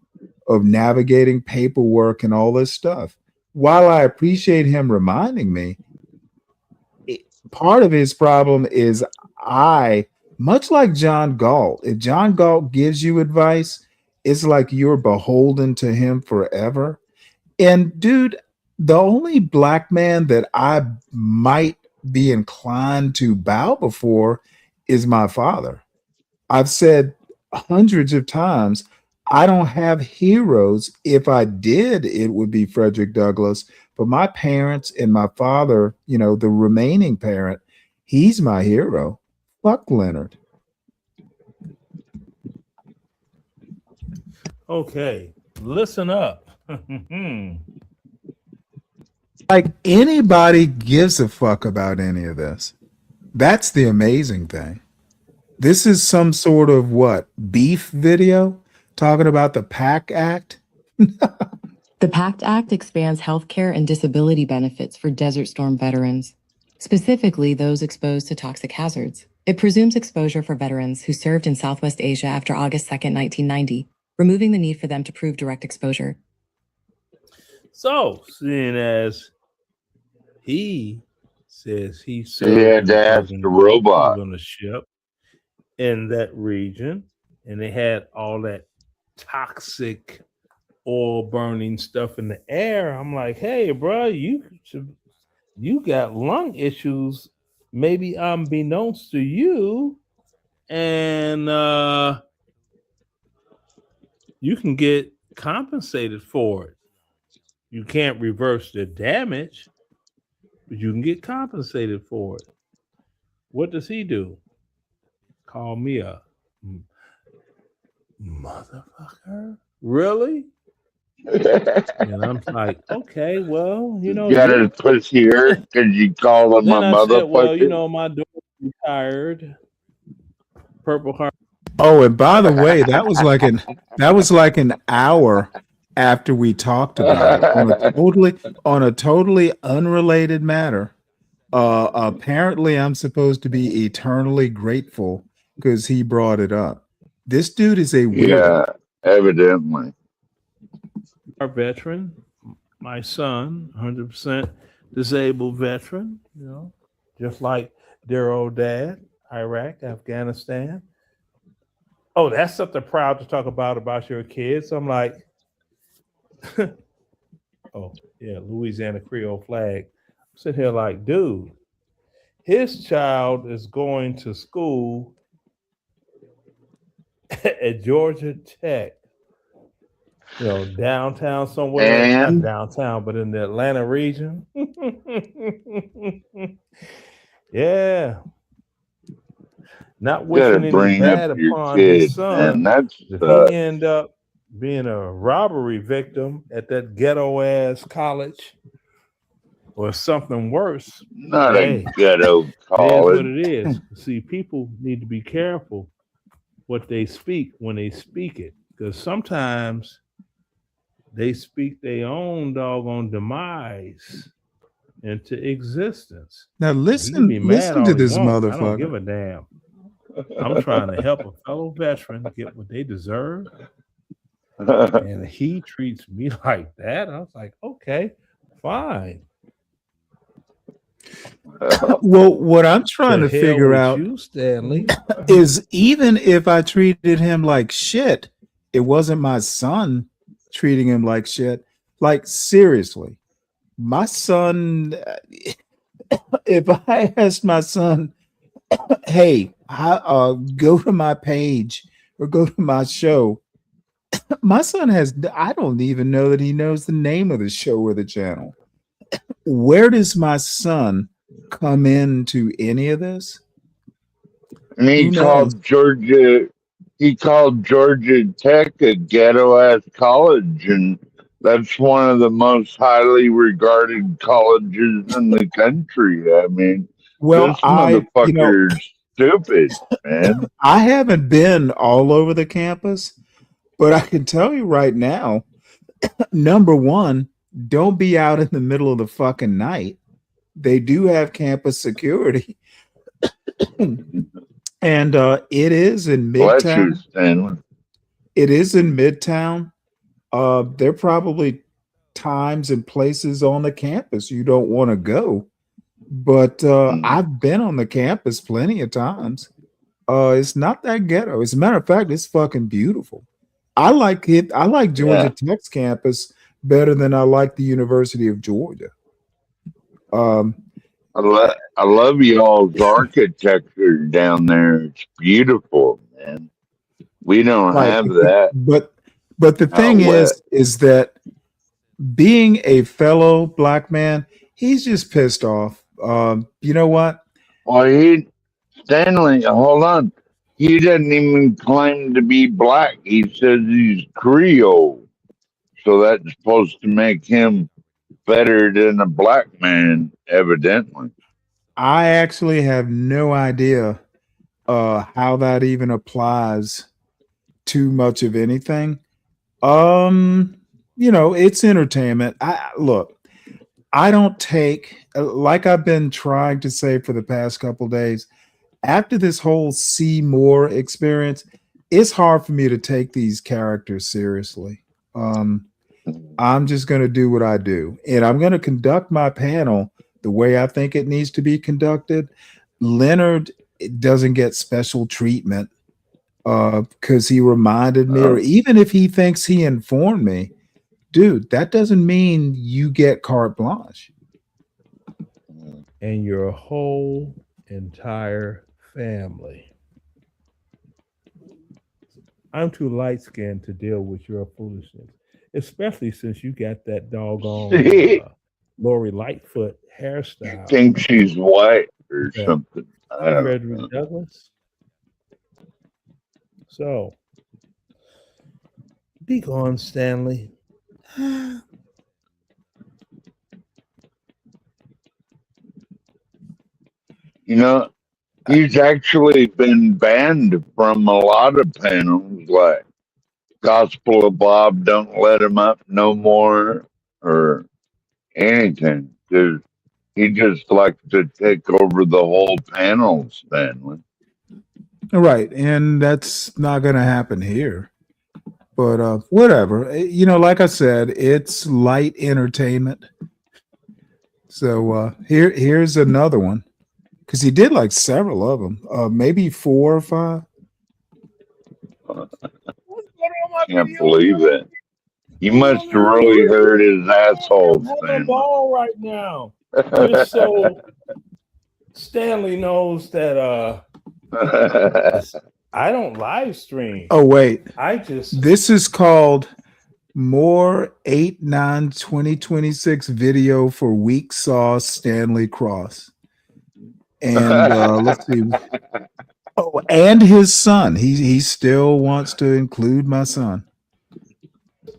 C: of navigating paperwork and all this stuff. While I appreciate him reminding me, part of his problem is much like John Galt, if John Galt gives you advice, it's like you're beholden to him forever. And dude, the only black man that I might be inclined to bow before is my father. I've said hundreds of times, I don't have heroes. If I did, it would be Frederick Douglass. But my parents and my father, the remaining parent, he's my hero. Fuck Leonard.
E: Okay, listen up.
C: Like anybody gives a fuck about any of this. That's the amazing thing. This is some sort of beef video talking about the PAC Act.
F: The PACT Act expands healthcare and disability benefits for Desert Storm veterans, specifically those exposed to toxic hazards. It presumes exposure for veterans who served in Southwest Asia after August 2nd, 1990, removing the need for them to prove direct exposure.
E: So, seeing as he says he served
B: He had to ask the robot.
E: on the ship in that region, and they had all that toxic oil burning stuff in the air. I'm like, hey, bro, you got lung issues, maybe unbeknownst to you, and you can get compensated for it. You can't reverse the damage, but you can get compensated for it. What does he do? Call me a motherfucker? Really? And I'm like, okay, well,
B: You got his pussy hurt because you called him a
E: then I said, well,
B: motherfucker.
E: my daughter retired. Purple Heart.
C: Oh, and by the way, that was like an hour after we talked about it on a totally unrelated matter. Apparently, I'm supposed to be eternally grateful because he brought it up. This dude is a weirdo.
B: Yeah, evidently.
E: Our veteran, my son, 100% disabled veteran, just like their old dad, Iraq, Afghanistan. Oh, that's something proud to talk about your kids. I'm like, oh, yeah, Louisiana Creole flag. I'm sitting here like, dude, his child is going to school at Georgia Tech, downtown somewhere, not
B: And
E: downtown, but in the Atlanta region. Yeah. Not
B: gotta
E: wishing any
B: bring up
E: bad
B: your
E: upon his
B: kid, man.
E: son.
B: That's
E: If he end up being a robbery victim at that ghetto ass college or something worse,
B: not a
E: hey,
B: ghetto
E: it is what
B: college.
E: it is. See, people need to be careful what they speak when they speak it, because sometimes they speak their own doggone demise into existence.
C: Now
E: You can be mad
C: listen to
E: all you
C: this
E: want. I don't give
C: motherfucker.
E: a damn. I'm trying to help a fellow veteran get what they deserve. And he treats me like that. I was like, okay, fine.
C: Well, what I'm trying
E: To
C: to
E: hell
C: figure
E: with
C: out
E: you, Stanley.
C: is even if I treated him like shit, it wasn't my son treating him like shit. Like, seriously, my son, if I asked my son, hey, go to my page or go to my show, my son I don't even know that he knows the name of the show or the channel. Where does my son come into any of this?
B: And
C: Who knows?
B: he called Georgia Tech a ghetto ass college, and that's one of the most highly regarded colleges in the country. I mean,
C: Well,
B: this motherfucker's stupid, man.
C: I haven't been all over the campus, but I can tell you right now, number one, don't be out in the middle of the fucking night. They do have campus security. And it is in
B: Bless you,
C: Midtown.
B: Stanley.
C: It is in Midtown. There are probably times and places on the campus you don't want to go. But I've been on the campus plenty of times. It's not that ghetto. As a matter of fact, it's fucking beautiful. I like it. I like Georgia Tech's campus better than I like the University of Georgia.
B: I love y'all's architecture down there. It's beautiful, man. We don't
C: Right.
B: have that
C: But the thing
B: out west.
C: is that being a fellow black man, he's just pissed off. You know what?
B: Well, Stanley, hold on. He doesn't even claim to be black. He says he's Creole. So that's supposed to make him better than a black man, evidently.
C: I actually have no idea how that even applies to much of anything. It's entertainment. I don't take, like I've been trying to say for the past couple days, after this whole Seymour experience, it's hard for me to take these characters seriously. I'm just going to do what I do, and I'm going to conduct my panel the way I think it needs to be conducted. Leonard doesn't get special treatment because he reminded me, or even if he thinks he informed me, dude, that doesn't mean you get carte blanche.
E: And your whole entire family. I'm too light skinned to deal with your foolishness, especially since you got that doggone Lori Lightfoot hairstyle.
B: Think she's white or something. I don't
E: Frederick
B: know.
E: Douglass. So, be gone, Stanley.
B: You know, he's actually been banned from a lot of panels. Like Gospel of Bob, don't let him up no more, or anything. He just likes to take over the whole panel, Stanley.
C: Right, and that's not going to happen here. But whatever. Like I said, it's light entertainment. So here's another one, because he did like several of them, maybe 4 or 5.
E: What's going on my
B: Can't
E: video?
B: believe it. You
E: Who's
B: must
E: on
B: have
E: the
B: really
E: video?
B: heard his asshole,
E: I'm on the
B: Stanley.
E: ball right now. Just so Stanley knows that I don't live stream.
C: Oh wait,
E: I just
C: this is called More 8/9/2026 video for Weak Sauce Stanley Cross. And let's see. Oh, and his son. He still wants to include my son.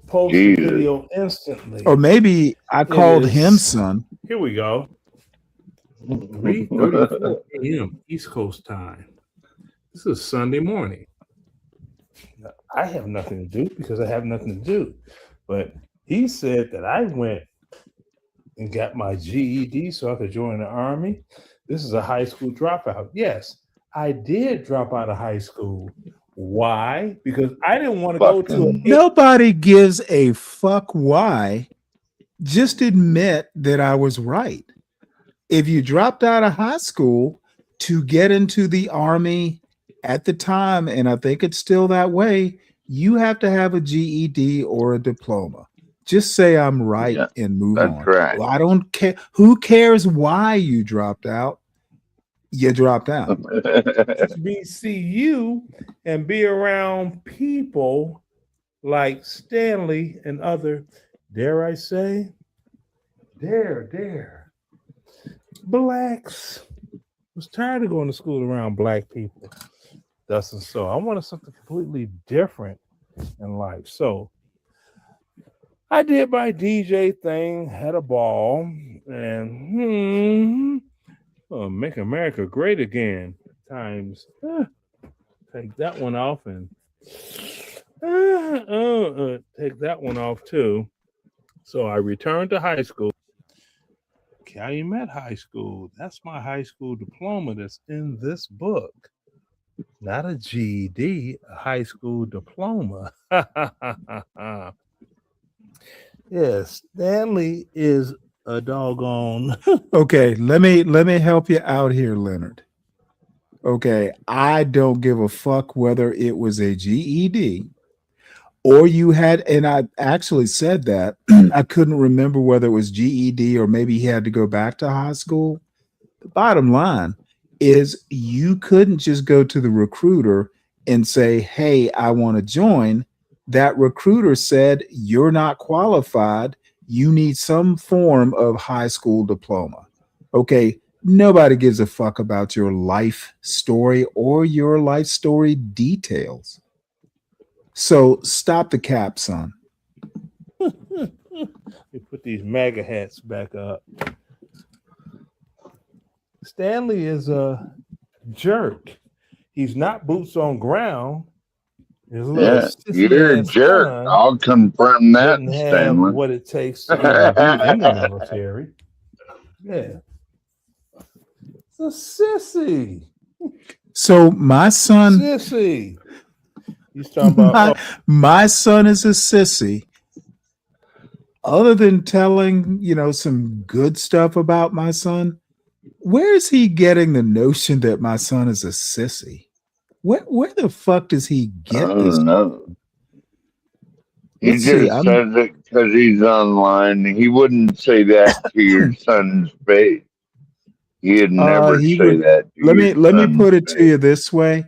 E: post the
B: Jesus.
E: video instantly.
C: Or maybe I
E: It
C: called him
E: is-
C: son.
E: Here we go. 3:34 a.m. East Coast time. This is Sunday morning. I have nothing to do because I have nothing to do. But he said that I went and got my GED so I could join the Army. This is a high school dropout. Yes, I did drop out of high school. Why? Because I didn't want to go to a
C: Nobody gives a fuck why. Just admit that I was right. If you dropped out of high school to get into the Army at the time, and I think it's still that way, you have to have a GED or a diploma. Just say I'm right and move
B: that's
C: on.
B: right.
C: Well, I don't care. Who cares why you dropped out? You dropped out.
E: HBCU and be around people like Stanley and other, dare I say, blacks. I was tired of going to school around black people. Thus and so. I wanted something completely different in life. So I did my DJ thing, had a ball, and make America great again. Times take that one off and take that one off too. So I returned to high school. Calumet High School. That's my high school diploma that's in this book. Not a GED, a high school diploma. Yes, Stanley is a doggone.
C: Okay, let me help you out here, Leonard. Okay, I don't give a fuck whether it was a GED or you had, and I actually said that. I couldn't remember whether it was GED or maybe he had to go back to high school. The bottom line is you couldn't just go to the recruiter and say, hey, I want to join. That recruiter said, you're not qualified. You need some form of high school diploma. Okay, nobody gives a fuck about your life story or your life story details. So stop the cap, son.
E: We put these MAGA hats back up. Stanley is a jerk. He's not boots on ground. His little
B: You're a jerk. I'll confirm that,
E: didn't have
B: Stanley.
E: what it takes to even be in the military. Yeah. It's a sissy.
C: So my son,
E: Sissy. He's talking about
C: my son is a sissy. Other than telling, some good stuff about my son, where is he getting the notion that my son is a sissy? Where the fuck does he get
B: I
C: this?
B: don't know. He
C: Let's
B: just
C: see,
B: says it because he's online. He wouldn't say that to your son's face. He'd never
C: he
B: say
C: would-
B: that. To
C: let
B: your
C: me
B: son's
C: put it to
B: face.
C: you this way.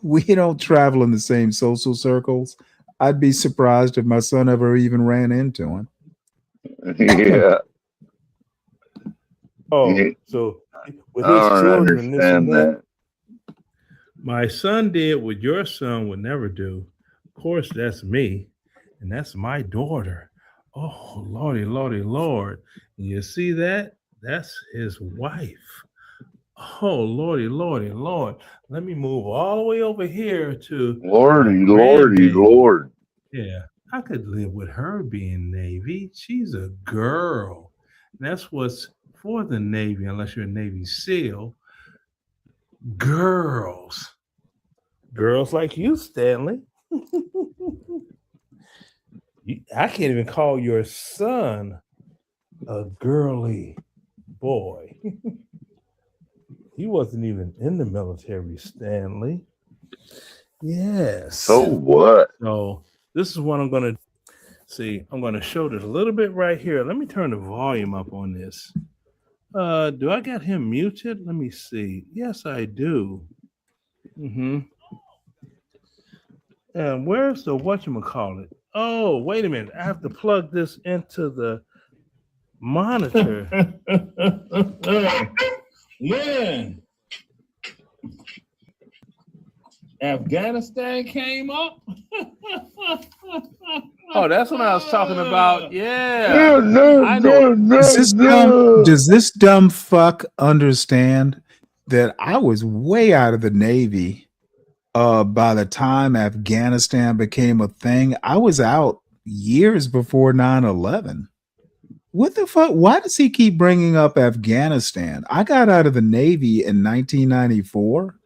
C: We don't travel in the same social circles. I'd be surprised if my son ever even ran into him.
B: Yeah.
E: So with
B: I
E: his
B: don't
E: children, this and
B: understand
E: that.
B: that.
E: My son did what your son would never do. Of course, that's me, and that's my daughter. Oh, Lordy, Lordy, Lord. And you see that? That's his wife. Oh, Lord. Let me move all the way over here to my
B: Lordy,
E: grandbaby.
B: Lord.
E: Yeah, I could live with her being Navy. She's a girl. That's what's for the Navy, unless you're a Navy SEAL. Girls. Girls like you, Stanley. I can't even call your son a girly boy. He wasn't even in the military, Stanley. Yes.
B: So what?
E: So this is what I'm going to see. I'm going to show this a little bit right here. Let me turn the volume up on this. Do I got him muted? Let me see. Yes, I do. Mm-hmm. And where's the whatchamacallit? Oh, wait a minute. I have to plug this into the monitor. Man. Afghanistan came up. Oh, that's what I was talking about. Yeah. I know.
C: Does this dumb fuck understand that I was way out of the Navy by the time Afghanistan became a thing? I was out years before 9/11. What the fuck? Why does he keep bringing up Afghanistan? I got out of the Navy in 1994,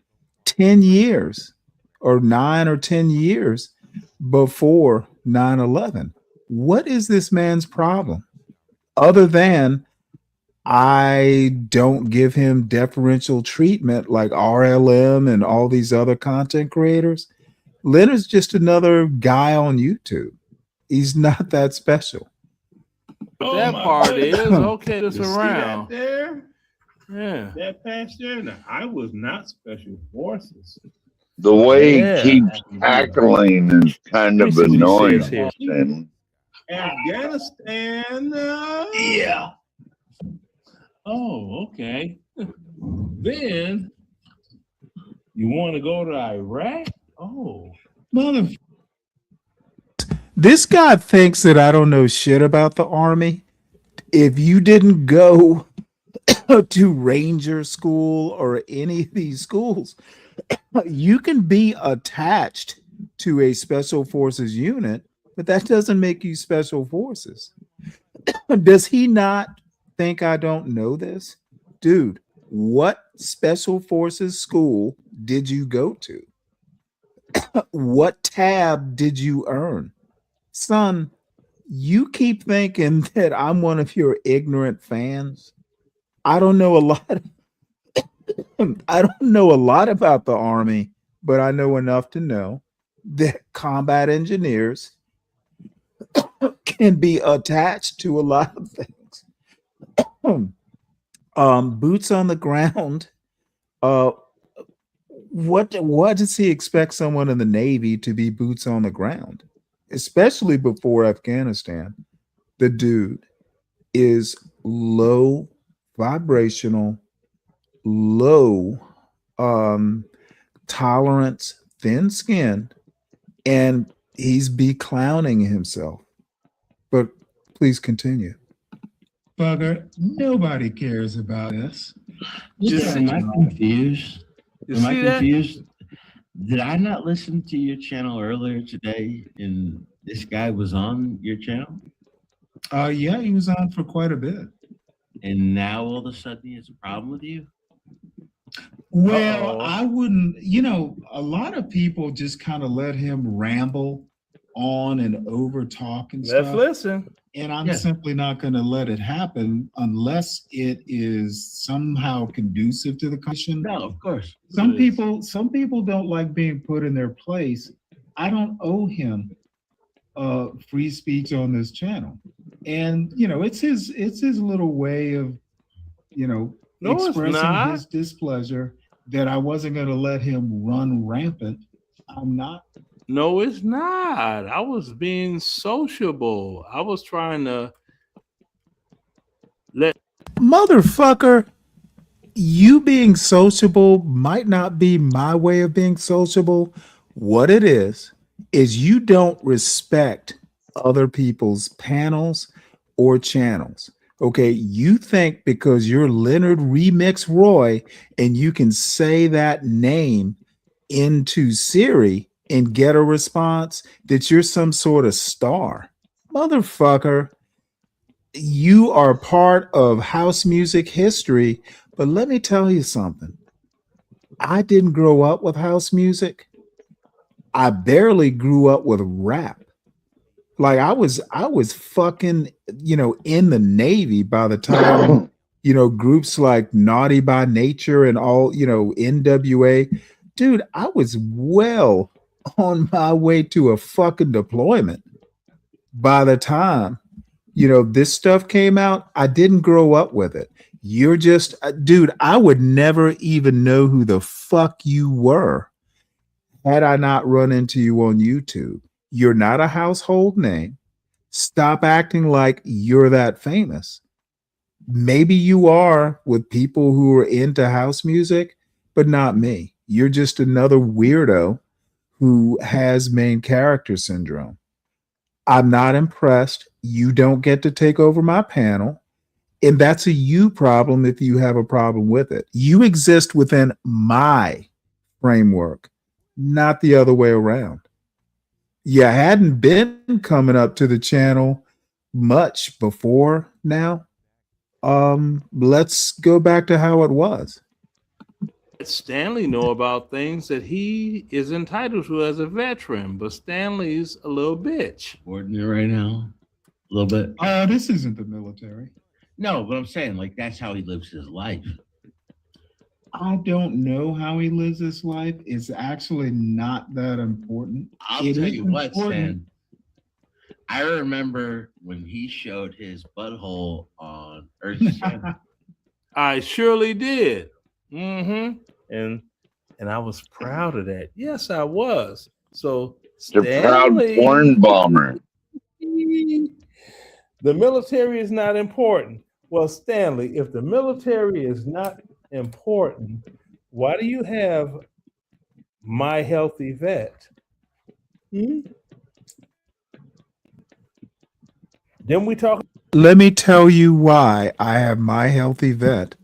C: 10 years or 9 or 10 years before 9/11. What is this man's problem? Other than I don't give him deferential treatment like RLM and all these other content creators. Leonard's just another guy on YouTube. He's not that special.
E: That part is okay. This around
G: that there,
E: yeah.
G: that patch there. Now, I was not special forces.
B: The way
E: Yeah.
B: he keeps tackling is kind
E: Let me
B: of
E: see what he
B: annoying.
E: says here.
B: Stanley.
G: Afghanistan.
E: Yeah. Oh, okay. Then you want to go to Iraq? Oh,
G: Mother.
C: This guy thinks that I don't know shit about the Army. If you didn't go to Ranger School or any of these schools, you can be attached to a Special Forces unit, but that doesn't make you Special Forces. Does he not think I don't know this? Dude, what Special Forces school did you go to? What tab did you earn? Son, you keep thinking that I'm one of your ignorant fans. I don't know a lot. I don't know a lot about the Army, but I know enough to know that combat engineers can be attached to a lot of things. Boots on the ground. What does he expect someone in the Navy to be boots on the ground? Especially before Afghanistan, the dude is low vibrational, low tolerance, thin skinned, and he's clowning himself. But please continue.
G: Bugger, nobody cares about this.
H: Am I confused?
E: you
H: Am I
E: see that?
H: confused? Did I not listen to your channel earlier today and this guy was on your channel?
G: Yeah, he was on for quite a bit.
H: And now all of a sudden he has a problem with you?
G: Well,
E: Uh-oh.
G: I wouldn't, a lot of people just kind of let him ramble on and over talk and
E: Let's
G: stuff.
E: listen.
G: And I'm
H: Yeah.
G: simply not going to let it happen unless it is somehow conducive to the condition.
H: No, of course.
G: Some people don't like being put in their place. I don't owe him free speech on this channel. And it's his little way of
E: No, it's
G: expressing
E: not.
G: his displeasure that I wasn't going to let him run rampant. I'm not.
E: No, it's not. I was being sociable. I was trying to let
C: Motherfucker, you being sociable might not be my way of being sociable. What it is you don't respect other people's panels or channels. Okay, you think because you're Leonard Remix Roy and you can say that name into Siri and get a response that you're some sort of star. Motherfucker, you are part of house music history, but let me tell you something. I didn't grow up with house music. I barely grew up with rap. Like I was fucking, in the Navy by the time, groups like Naughty by Nature and all, NWA. Dude, I was well on my way to a fucking deployment by the time, this stuff came out. I didn't grow up with it. You're just, dude, I would never even know who the fuck you were had I not run into you on YouTube. You're not a household name. Stop acting like you're that famous. Maybe you are with people who are into house music, but not me. You're just another weirdo who has main character syndrome. I'm not impressed. You don't get to take over my panel. And that's a you problem if you have a problem with it. You exist within my framework, not the other way around. You hadn't been coming up to the channel much before now. Let's go back to how it was.
E: Stanley know about things that he is entitled to as a veteran, but Stanley's a little bitch.
H: Ordinary right now, a little bit.
G: This isn't the military.
H: No, but I'm saying like that's how he lives his life.
G: I don't know how he lives his life. It's actually not that important.
H: I'll tell you what, Stan. I remember when he showed his butthole on Earth's Channel.
E: I surely did. Mm-hmm. And I was proud of that. Yes, I was. So
B: The proud porn bomber.
E: The military is not important. Well, Stanley, if the military is not important, why do you have My Healthy Vet? Then we talk.
C: Let me tell you why I have My Healthy Vet.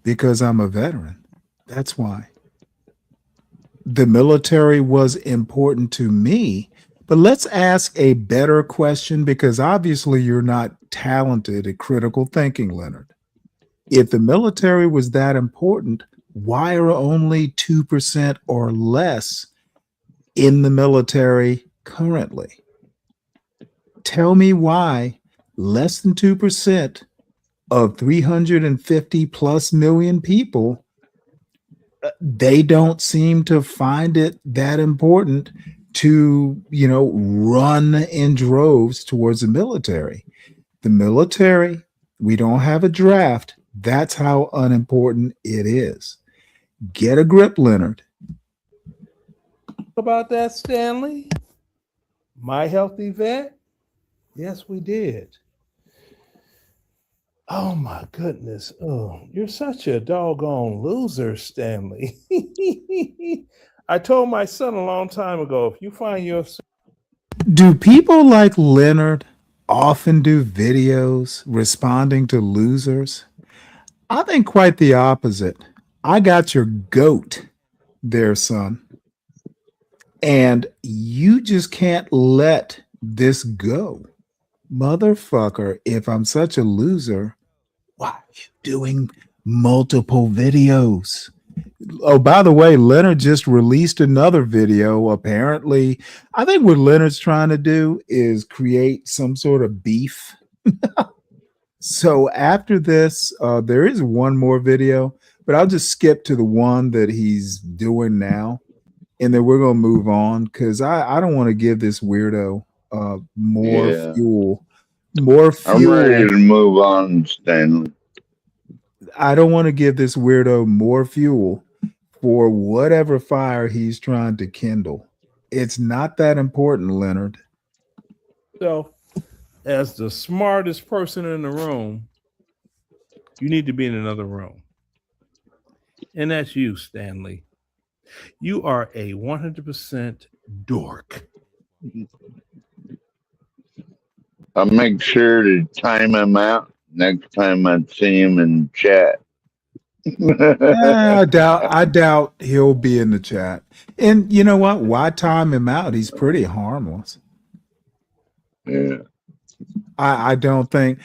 C: Because I'm a veteran. That's why. The military was important to me. But let's ask a better question, because obviously you're not talented at critical thinking, Leonard. If the military was that important, why are only 2% or less in the military currently? Tell me why less than 2% of 350 plus million people, they don't seem to find it that important to, run in droves towards the military. The military, we don't have a draft. That's how unimportant it is. Get a grip, Leonard.
E: About that, Stanley? My Healthy Vet? Yes, we did. Oh my goodness. Oh, you're such a doggone loser, Stanley. I told my son a long time ago, if you find yourself.
C: Do people like Leonard often do videos responding to losers? I think quite the opposite. I got your goat there, son. And you just can't let this go. Motherfucker, if I'm such a loser, why are you doing multiple videos? Oh, by the way, Leonard just released another video. Apparently, I think what Leonard's trying to do is create some sort of beef. So after this, there is one more video, but I'll just skip to the one that he's doing now. And then we're going to move on because I don't want to give this weirdo more fuel. More fuel.
B: I'm ready to move on, Stanley.
C: I don't want to give this weirdo more fuel for whatever fire he's trying to kindle. It's not that important, Leonard.
E: So, as the smartest person in the room, you need to be in another room. And that's you, Stanley. You are a 100% dork.
B: I'll make sure to time him out next time I see him in chat.
C: I doubt he'll be in the chat. And you know what? Why time him out? He's pretty harmless.
B: Yeah.
C: I don't think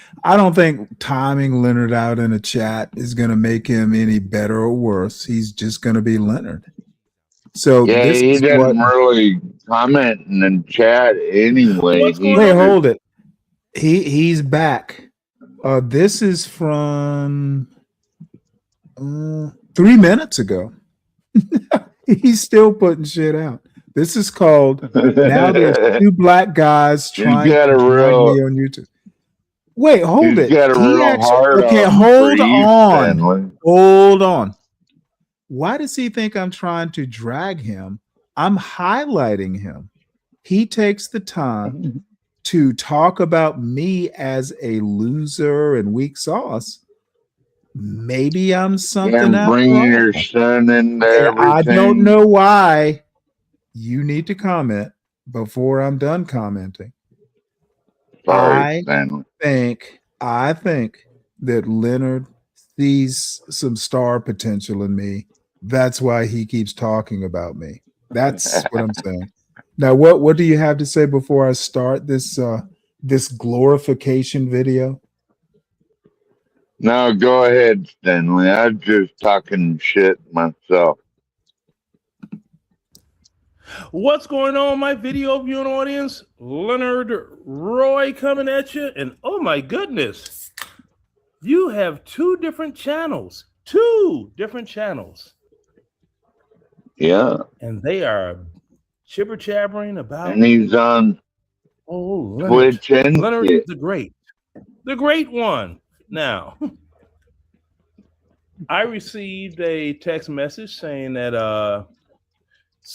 C: timing Leonard out in a chat is going to make him any better or worse. He's just going to be Leonard. So
B: Yeah,
C: this
B: he
C: is what.
B: didn't really comment in the chat anyway.
E: What's going
C: Wait,
E: on?
C: hold it. He's back. This is from 3 minutes ago. He's still putting shit out. This is called Now There's Two Black Guys Trying
B: got
C: to
B: a
C: Drag
B: real-
C: Me on YouTube. Wait, hold
B: He's
C: it.
B: got a
C: He
B: real
C: actually,
B: hard
C: okay,
B: on
C: hold
B: for you,
C: on.
B: Stanley.
C: Hold on. Why does he think I'm trying to drag him? I'm highlighting him. He takes the time to talk about me as a loser and weak sauce. Maybe I'm something
B: And
C: after
B: bringing
C: all.
B: your son into
C: And I don't
B: everything.
C: know why. You need to comment before I'm done commenting.
B: Sorry, Stanley.
C: I think that Leonard sees some star potential in me. That's why he keeps talking about me. That's what I'm saying. Now, what do you have to say before I start this this glorification video?
B: No, go ahead, Stanley. I'm just talking shit myself.
E: What's going on, my video viewing audience? Leonard Roy coming at you. And oh my goodness, you have two different channels.
B: Yeah.
E: And they are chibber chabbering about.
B: And he's on
E: Leonard.
B: Twitch and
E: Leonard
B: shit.
E: is the great one. Now, I received a text message saying that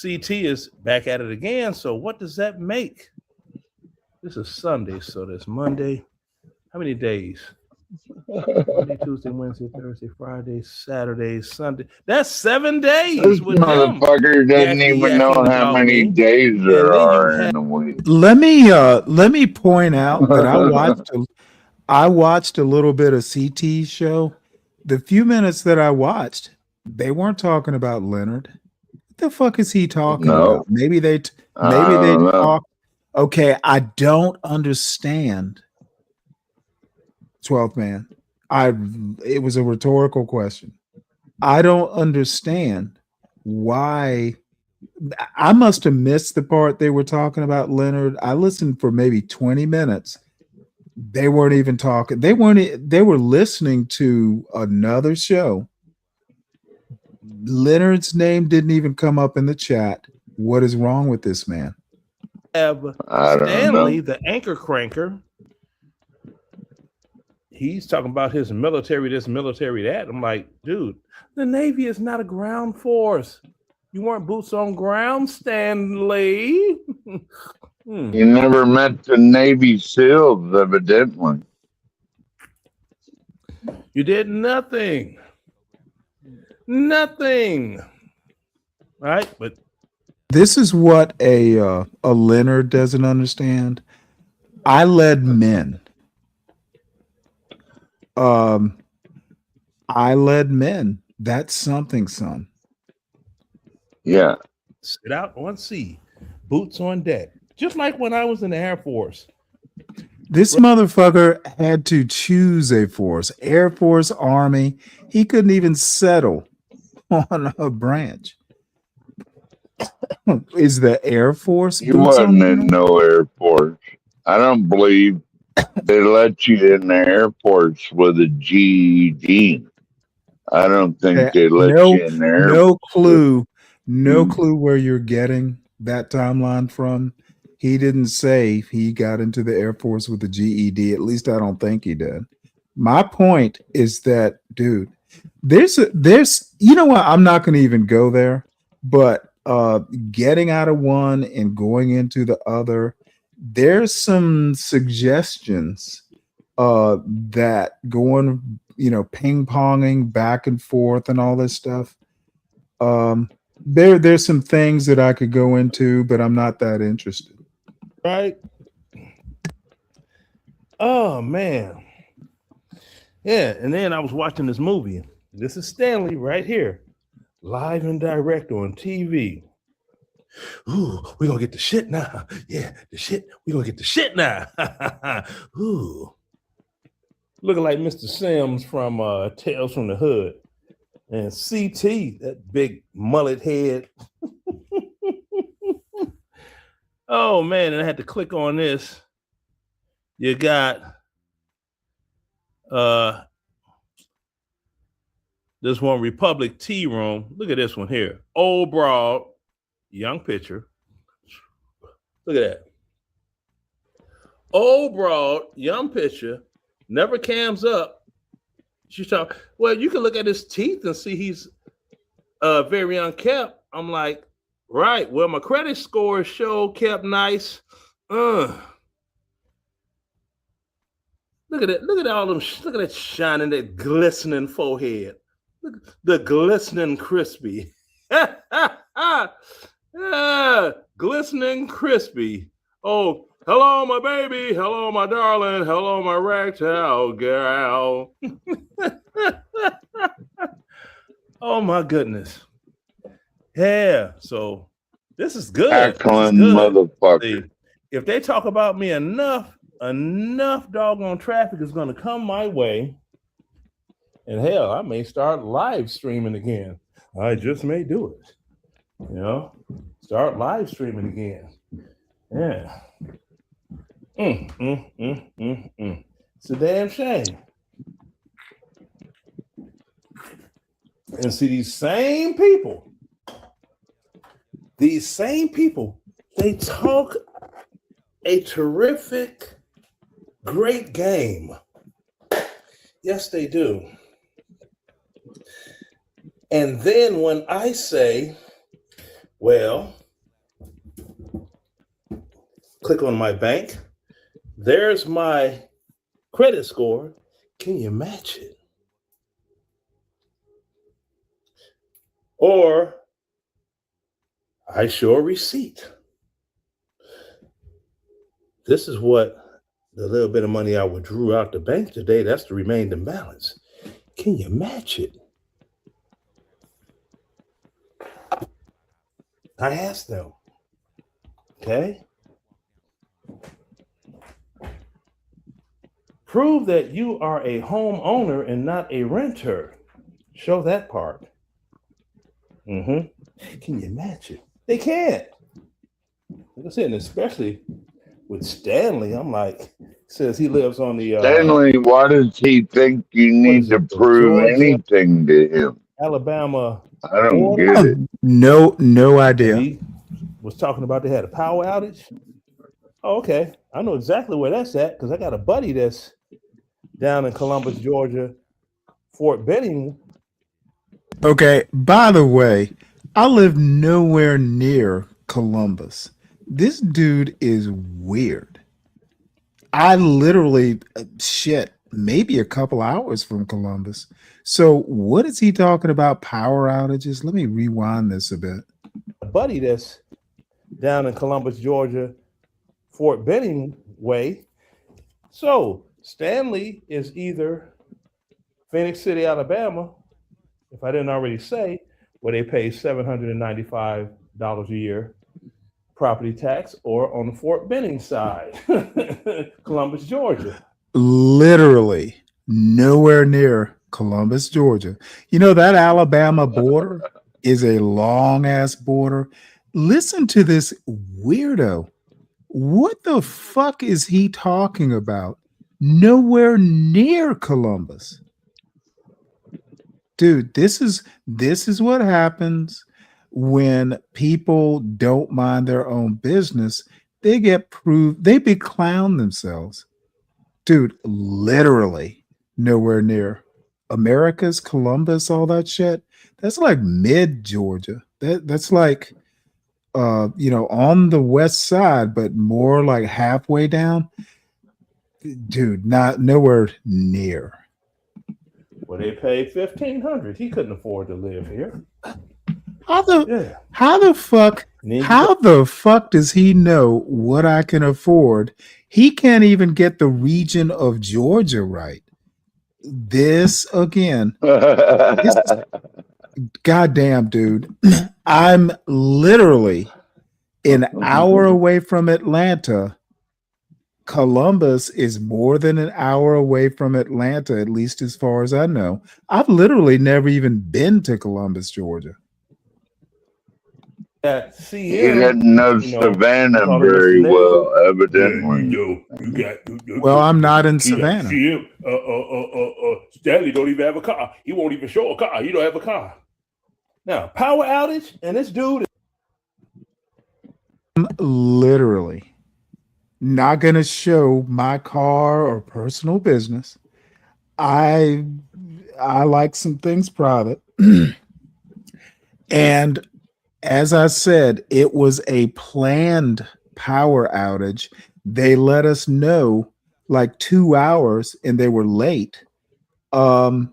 E: CT is back at it again. So what does that make? This is Sunday, so that's Monday. How many days? Monday, Tuesday, Wednesday, Thursday, Friday, Saturday, Sunday. That's 7 days
B: This
E: with him.
B: motherfucker doesn't even know
E: yakking
B: how
E: about
B: many
E: me.
B: days there
E: then you
B: are
E: have-
B: in a week.
C: Let me point out that I watched a little bit of CT's show. The few minutes that I watched, they weren't talking about Leonard. What the fuck is he talking
B: No.
C: about? Maybe they
B: don't know.
C: talk. Okay, I don't understand. 12th man. It was a rhetorical question. I don't understand why. I must have missed the part they were talking about Leonard. I listened for maybe 20 minutes. They weren't even talking. They were listening to another show. Leonard's name didn't even come up in the chat. What is wrong with this man?
E: have
B: I don't
E: Stanley,
B: know.
E: the anchor cranker. He's talking about his military, this military, that. I'm like, dude, the Navy is not a ground force. You weren't boots on ground, Stanley.
B: You never met the Navy SEALs, evidently.
E: You did nothing. Nothing. Right? But
C: this is what a Leonard doesn't understand. I led men. I led men. That's something, son.
B: Yeah.
E: sit out on sea, boots on deck. Just like when I was in the Air Force.
C: This motherfucker had to choose a force, Air Force, Army. He couldn't even settle on a branch. Is the Air Force?
B: He wasn't in no Air Force. I don't believe they let you in the Air Force with a GED. I don't think they let you in there.
C: No clue where you're getting that timeline from. He didn't say he got into the Air Force with a GED. At least I don't think he did. My point is that, dude, there's you know what? I'm not going to even go there, but getting out of one and going into the other, there's some suggestions that going, ping ponging back and forth and all this stuff. There's some things that I could go into, but I'm not that interested.
E: Right? Oh man. Yeah, and then I was watching this movie. This is Stanley right here, live and direct on TV. Ooh, we're gonna get the shit now. Yeah, the shit. We're gonna get the shit now. Ooh. Looking like Mr. Sims from Tales from the Hood. And CT, that big mullet head. Oh man, and I had to click on this. You got this one Republic Tea Room. Look at this one here. Old broad, young picture. Look at that. Old broad, young picture, never cams up. She's talking. Well, you can look at his teeth and see he's very unkempt. I'm like, right. Well, my credit score show kept nice. Look at it. Look at all them. Look at that shining, that glistening forehead. Look, the glistening crispy. Glistening crispy. Oh, hello, my baby. Hello, my darling. Hello, my ragtag girl. Oh my goodness. Yeah. So this is good.
B: Tackling motherfucker.
E: If they talk about me enough doggone traffic is going to come my way. And hell, I may start live streaming again. I just may do it. You know, start live streaming again. Yeah. It's a damn shame. And see, these same people, they talk a terrific, great game. Yes, they do. And then when I say, well, click on my bank, there's my credit score. Can you match it? Or I show a receipt. This is what the little bit of money I withdrew out the bank today, that's the remaining balance. Can you match it? I asked them. Okay. Prove that you are a homeowner and not a renter. Show that part. Can you match it? They can't. Like I said, and especially with Stanley, I'm like, says he lives on the
B: Stanley, why does he think you need to prove anything to him?
E: Alabama.
B: I don't get it.
C: No idea.
E: He was talking about they had a power outage. Oh, okay. I know exactly where that's at because I got a buddy that's down in Columbus, Georgia, Fort Benning.
C: Okay, by the way, I live nowhere near Columbus. This dude is weird. I literally, maybe a couple hours from Columbus. So what is he talking about, power outages? Let me rewind this a bit.
E: A buddy that's down in Columbus, Georgia, Fort Benning way. So Stanley is either Phoenix City, Alabama, if I didn't already say, where they pay $795 a year property tax, or on the Fort Benning side, Columbus, Georgia.
C: Literally nowhere near Columbus, Georgia. You know, that Alabama border is a long ass border. Listen to this weirdo. What the fuck is he talking about? Nowhere near Columbus. Dude, this is what happens when people don't mind their own business. They beclown themselves. Dude, literally nowhere near. America's Columbus, all that shit. That's like mid Georgia. That's like on the west side, but more like halfway down. Dude, nowhere near.
E: Well, they paid $1,500. He couldn't afford to live here.
C: How the fuck does he know what I can afford? He can't even get the region of Georgia right. this again. Goddamn, dude. I'm literally an hour away from Atlanta. Columbus is more than an hour away from Atlanta, at least as far as I know. I've literally never even been to Columbus, Georgia.
E: That
B: He
E: CM,
B: didn't know
E: you know,
B: Savannah
E: call him Mr.
B: very
E: Nation.
B: well,
E: Yeah,
B: evidently.
E: you got.
C: Well, I'm not in
E: He got
C: Savannah.
E: CM. Stanley don't even have a car. He won't even show a car. He don't have a car. Now, power outage, and this dude.
C: I'm literally not going to show my car or personal business. I like some things private. And as I said, it was a planned power outage. They let us know like 2 hours and they were late. So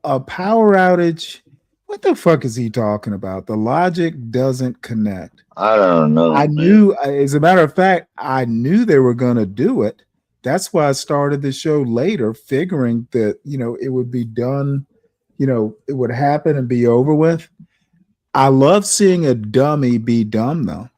C: a power outage, what the fuck is he talking about? The logic doesn't connect.
B: I don't know.
C: I
B: man.
C: knew, as a matter of fact, I knew they were going to do it. That's why I started the show later, figuring that, it would be done, it would happen and be over with. I love seeing a dummy be dumb, though.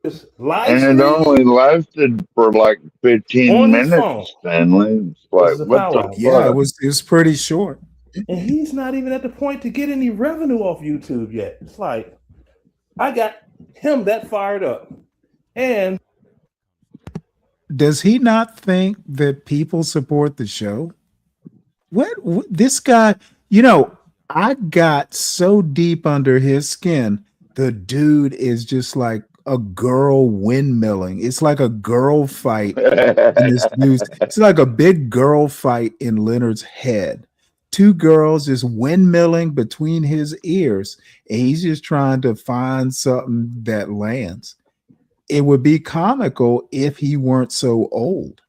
B: And it only lasted for like 15 minutes, Stanley. It's like, what the fuck?
C: Yeah, it was pretty short.
E: And he's not even at the point to get any revenue off YouTube yet. It's like, I got him that fired up. And
C: does he not think that people support the show? What this guy, I got so deep under his skin. The dude is just like a girl windmilling. It's like a girl fight in this news. It's like a big girl fight in Leonard's head. Two girls just windmilling between his ears, and he's just trying to find something that lands. It would be comical if he weren't so old.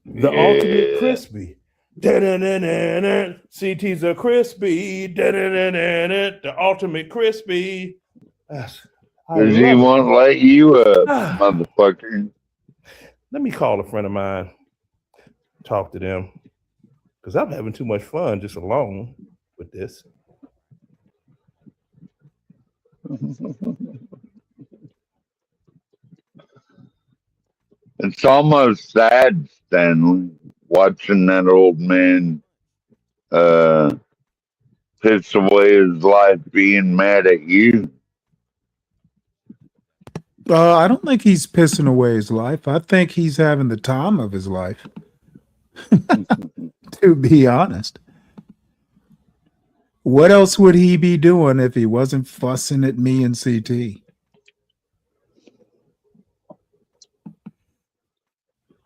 E: The ultimate crispy. CT's a crispy. The ultimate crispy.
B: Because he won't let you up, motherfucker.
E: Let me call a friend of mine. Talk to them. Because I'm having too much fun just alone with this.
B: It's almost sad, Stanley, watching that old man piss away his life being mad at you.
C: I don't think he's pissing away his life. I think he's having the time of his life. To be honest. What else would he be doing if he wasn't fussing at me and CT?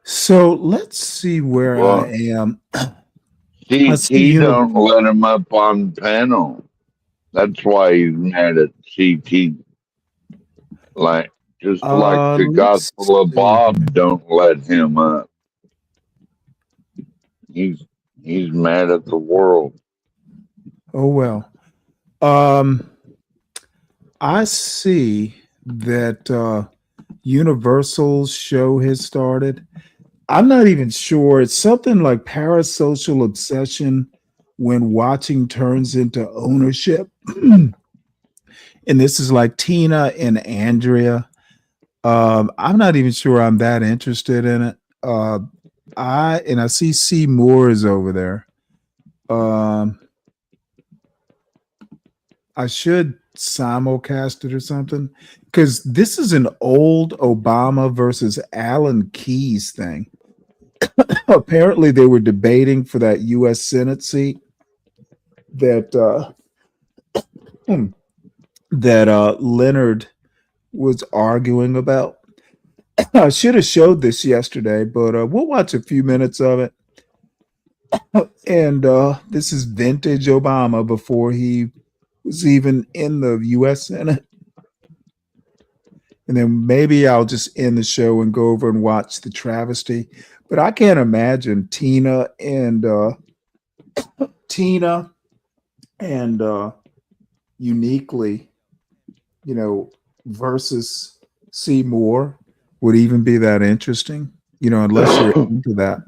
C: So let's see where I am.
B: CT don't let him up on panel. That's why he's mad at CT. Like the Gospel of Bob don't let him up. He's mad at the world.
C: Oh well. I see that Universal's show has started. I'm not even sure. It's something like parasocial obsession when watching turns into ownership. And this is like Tina and Andrea. I'm not even sure I'm that interested in it. I see C. Moore is over there. I should simulcast it or something, because this is an old Obama versus Alan Keyes thing. Apparently they were debating for that U.S. Senate seat that Leonard was arguing about. I should have showed this yesterday, but we'll watch a few minutes of it. And this is vintage Obama before he was even in the U.S. Senate. And then maybe I'll just end the show and go over and watch the travesty. But I can't imagine Tina and Uniquely, versus C. Moore would even be that interesting. unless you're into that.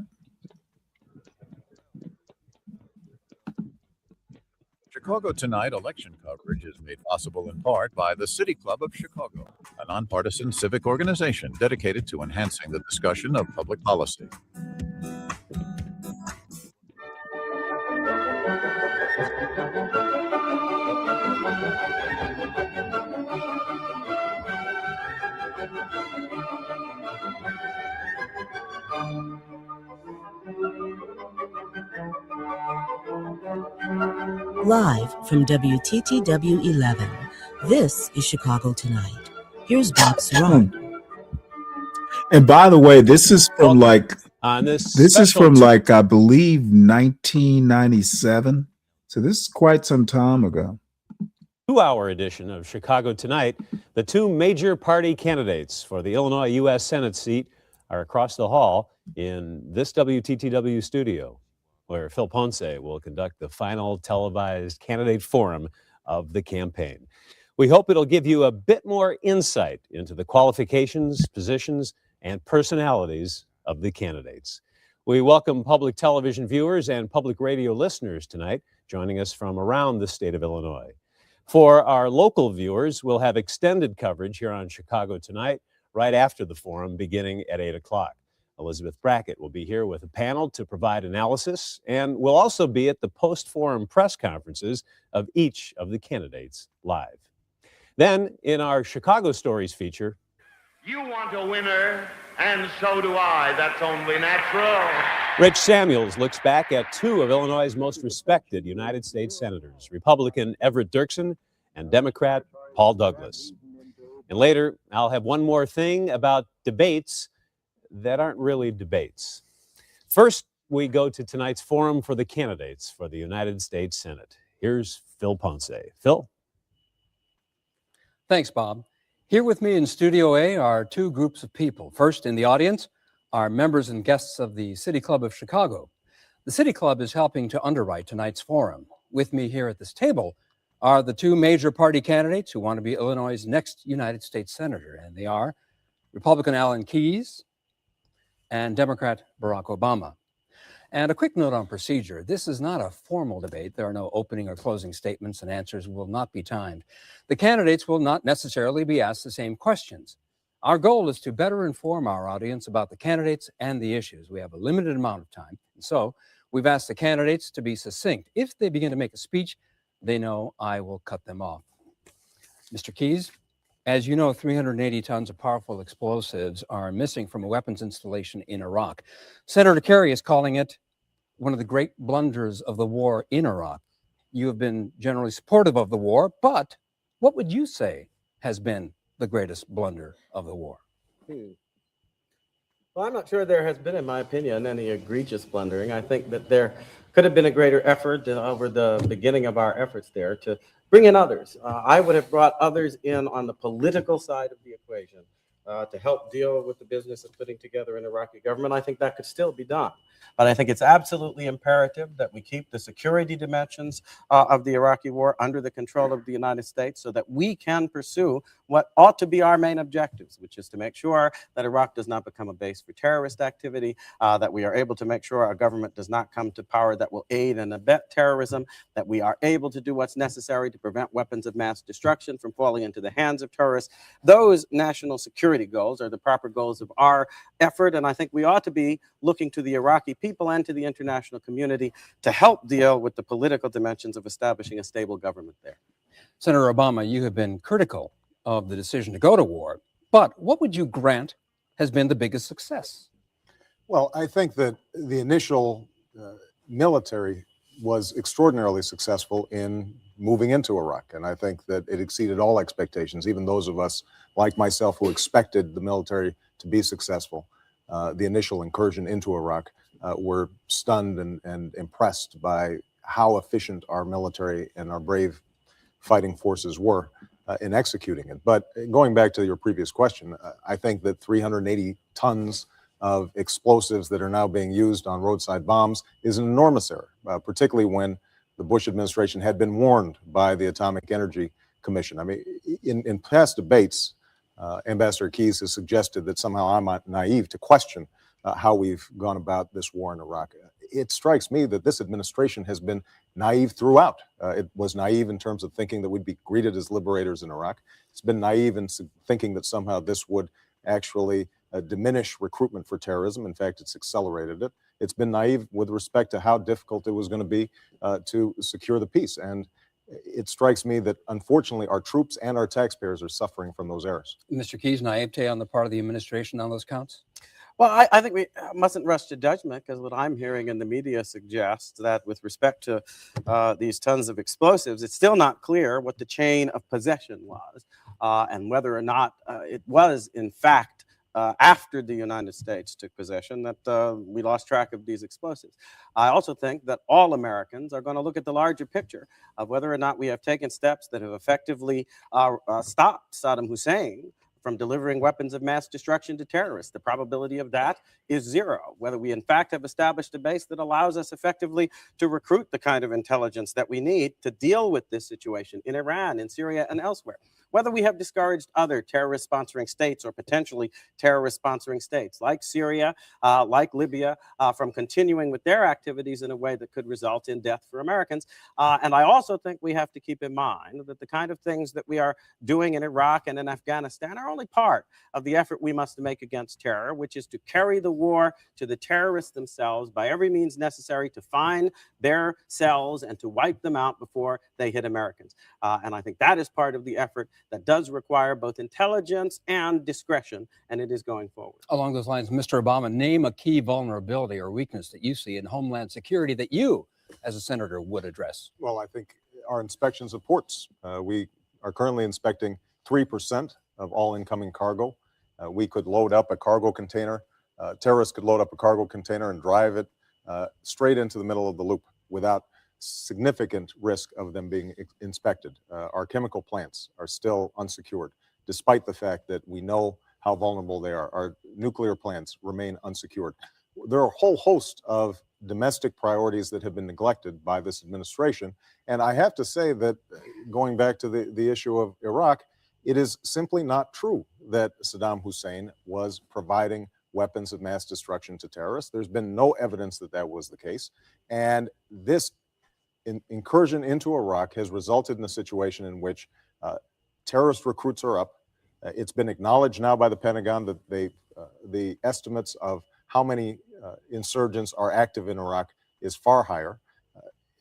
I: Chicago Tonight election coverage is made possible in part by the City Club of Chicago, a nonpartisan civic organization dedicated to enhancing the discussion of public policy.
J: Live from WTTW 11, this is Chicago Tonight. Here's Bob Surratt.
C: And by the way, this is from like
K: on this
C: is from like I believe 1997. So this is quite some time ago.
K: 2-hour edition of Chicago Tonight. The two major party candidates for the Illinois U.S. Senate seat are across the hall in this WTTW studio, where Phil Ponce will conduct the final televised candidate forum of the campaign. We hope it'll give you a bit more insight into the qualifications, positions, and personalities of the candidates. We welcome public television viewers and public radio listeners tonight, joining us from around the state of Illinois. For our local viewers, we'll have extended coverage here on Chicago Tonight, right after the forum, beginning at 8 o'clock. Elizabeth Brackett will be here with a panel to provide analysis, and will also be at the post-forum press conferences of each of the candidates live. Then, in our Chicago Stories feature,
L: you want a winner, and so do I. That's only natural.
K: Rich Samuels looks back at two of Illinois' most respected United States senators, Republican Everett Dirksen and Democrat Paul Douglas. And later, I'll have one more thing about debates that aren't really debates. First, we go to tonight's forum for the candidates for the United States Senate. Here's Phil Ponce. Phil?
M: Thanks, Bob. Here with me in Studio A are two groups of people. First, in the audience, are members and guests of the City Club of Chicago. The City Club is helping to underwrite tonight's forum. With me here at this table are the two major party candidates who want to be Illinois' next United States Senator, and they are Republican Alan Keyes and Democrat Barack Obama. And a quick note on procedure. This is not a formal debate. There are no opening or closing statements, and answers will not be timed. The candidates will not necessarily be asked the same questions. Our goal is to better inform our audience about the candidates and the issues. We have a limited amount of time, and so we've asked the candidates to be succinct. If they begin to make a speech, they know I will cut them off. Mr. Keyes, as you know, 380 tons of powerful explosives are missing from a weapons installation in Iraq. Senator Kerry is calling it one of the great blunders of the war in Iraq. You have been generally supportive of the war, but what would you say has been the greatest blunder of the war?
N: Well, I'm not sure there has been, in my opinion, any egregious blundering. I think that there could have been a greater effort over the beginning of our efforts there to bring in others. I would have brought others in on the political side of the equation to help deal with the business of putting together an Iraqi government. I think that could still be done. But I think it's absolutely imperative that we keep the security dimensions of the Iraqi war under the control of the United States so that we can pursue what ought to be our main objectives, which is to make sure that Iraq does not become a base for terrorist activity, that we are able to make sure our government does not come to power that will aid and abet terrorism, that we are able to do what's necessary to prevent weapons of mass destruction from falling into the hands of terrorists. Those national security goals are the proper goals of our effort, and I think we ought to be looking to the Iraqi people and to the international community to help deal with the political dimensions of establishing a stable government there.
M: Senator Obama, you have been critical of the decision to go to war, but what would you grant has been the biggest success?
O: Well, I think that the initial military was extraordinarily successful in moving into Iraq, and I think that it exceeded all expectations, even those of us like myself who expected the military to be successful. The initial incursion into Iraq were stunned and impressed by how efficient our military and our brave fighting forces were in executing it. But going back to your previous question, I think that 380 tons of explosives that are now being used on roadside bombs is an enormous error, particularly when the Bush administration had been warned by the Atomic Energy Commission. I mean, in past debates, Ambassador Keyes has suggested that somehow I'm naive to question how we've gone about this war in Iraq. It strikes me that this administration has been naive throughout. It was naive in terms of thinking that we'd be greeted as liberators in Iraq. It's been naive in thinking that somehow this would actually diminish recruitment for terrorism. In fact, it's accelerated it. It's been naive with respect to how difficult it was going to be to secure the peace. And it strikes me that, unfortunately, our troops and our taxpayers are suffering from those errors.
M: Mr. Keyes, naivete on the part of the administration on those counts?
N: Well, I think we mustn't rush to judgment, because what I'm hearing in the media suggests that with respect to these tons of explosives, it's still not clear what the chain of possession was and whether or not it was, in fact, after the United States took possession that we lost track of these explosives. I also think that all Americans are going to look at the larger picture of whether or not we have taken steps that have effectively stopped Saddam Hussein from delivering weapons of mass destruction to terrorists. The probability of that is zero. Whether we in fact have established a base that allows us effectively to recruit the kind of intelligence that we need to deal with this situation in Iran, in Syria, and elsewhere. Whether we have discouraged other terrorist sponsoring states or potentially terrorist sponsoring states like Syria, like Libya, from continuing with their activities in a way that could result in death for Americans. And I also think we have to keep in mind that the kind of things that we are doing in Iraq and in Afghanistan are only part of the effort we must make against terror, which is to carry the war to the terrorists themselves by every means necessary to find their cells and to wipe them out before they hit Americans. And I think that is part of the effort that does require both intelligence and discretion, and it is going forward.
M: Along those lines, Mr. Obama, name a key vulnerability or weakness that you see in Homeland Security that you, as a senator, would address.
O: Well, I think our inspections of ports. We are currently inspecting 3% of all incoming cargo. We could load up a cargo container. Terrorists could load up a cargo container and drive it straight into the middle of the loop without significant risk of them being inspected. Our chemical plants are still unsecured, despite the fact that we know how vulnerable they are. Our nuclear plants remain unsecured. There are a whole host of domestic priorities that have been neglected by this administration. And I have to say that, going back to the issue of Iraq, it is simply not true that Saddam Hussein was providing weapons of mass destruction to terrorists. There's been no evidence that that was the case. And this incursion into Iraq has resulted in a situation in which terrorist recruits are up. It's been acknowledged now by the Pentagon that the estimates of how many insurgents are active in Iraq is far higher.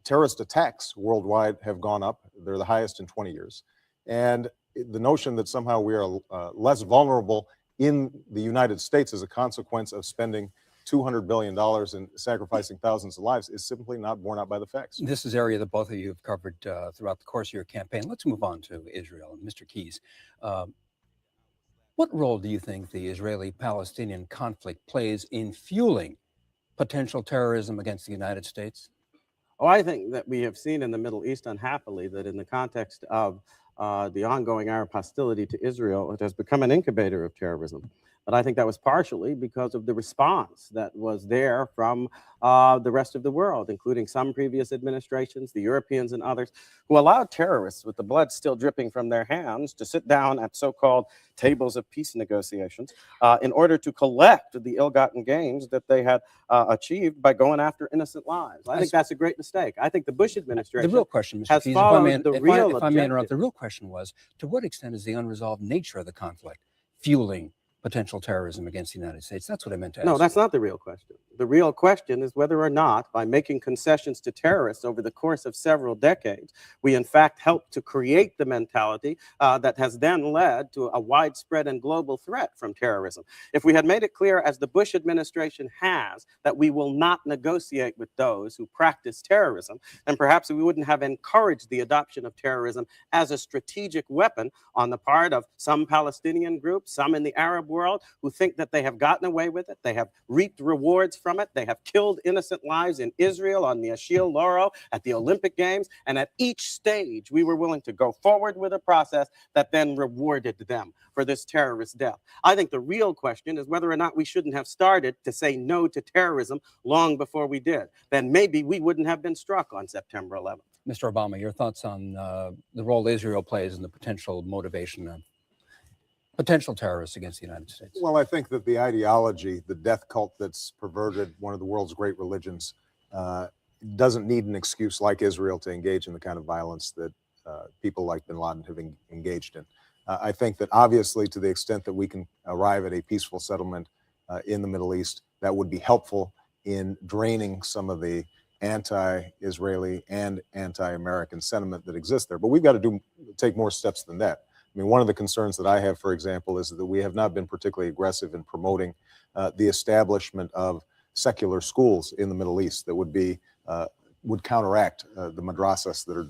O: Terrorist attacks worldwide have gone up. They're the highest in 20 years. And the notion that somehow we are less vulnerable in the United States as a consequence of spending $200 billion and sacrificing thousands of lives is simply not borne out by the facts.
M: This is an area that both of you have covered throughout the course of your campaign. Let's move on to Israel. Mr. Keyes, what role do you think the Israeli-Palestinian conflict plays in fueling potential terrorism against the United States?
N: Oh, I think that we have seen in the Middle East, unhappily, that in the context of the ongoing Arab hostility to Israel, it has become an incubator of terrorism. But I think that was partially because of the response that was there from the rest of the world, including some previous administrations, the Europeans and others, who allowed terrorists with the blood still dripping from their hands to sit down at so-called tables of peace negotiations in order to collect the ill-gotten gains that they had achieved by going after innocent lives. I think that's a great mistake. I think the Bush administration
M: the real question, Mr.
N: has
M: Keyes,
N: followed the real
M: if I may interrupt, the real question was, to what extent is the unresolved nature of the conflict fueling potential terrorism against the United States? That's what I meant to ask.
N: No, that's not the real question. The real question is whether or not, by making concessions to terrorists over the course of several decades, we in fact helped to create the mentality that has then led to a widespread and global threat from terrorism. If we had made it clear, as the Bush administration has, that we will not negotiate with those who practice terrorism, then perhaps we wouldn't have encouraged the adoption of terrorism as a strategic weapon on the part of some Palestinian groups, some in the Arab world, who think that they have gotten away with it. They have reaped rewards from it. They have killed innocent lives in Israel, on the Achille Lauro, at the Olympic Games. And at each stage, we were willing to go forward with a process that then rewarded them for this terrorist death. I think the real question is whether or not we shouldn't have started to say no to terrorism long before we did. Then maybe we wouldn't have been struck on September 11th.
M: Mr. Obama, your thoughts on the role Israel plays in the potential motivation of potential terrorists against the United States?
O: Well, I think that the ideology, the death cult that's perverted one of the world's great religions, doesn't need an excuse like Israel to engage in the kind of violence that people like bin Laden have engaged in. I think that obviously, to the extent that we can arrive at a peaceful settlement in the Middle East, that would be helpful in draining some of the anti-Israeli and anti-American sentiment that exists there. But we've got to take more steps than that. I mean, one of the concerns that I have, for example, is that we have not been particularly aggressive in promoting the establishment of secular schools in the Middle East that would counteract the madrasas that are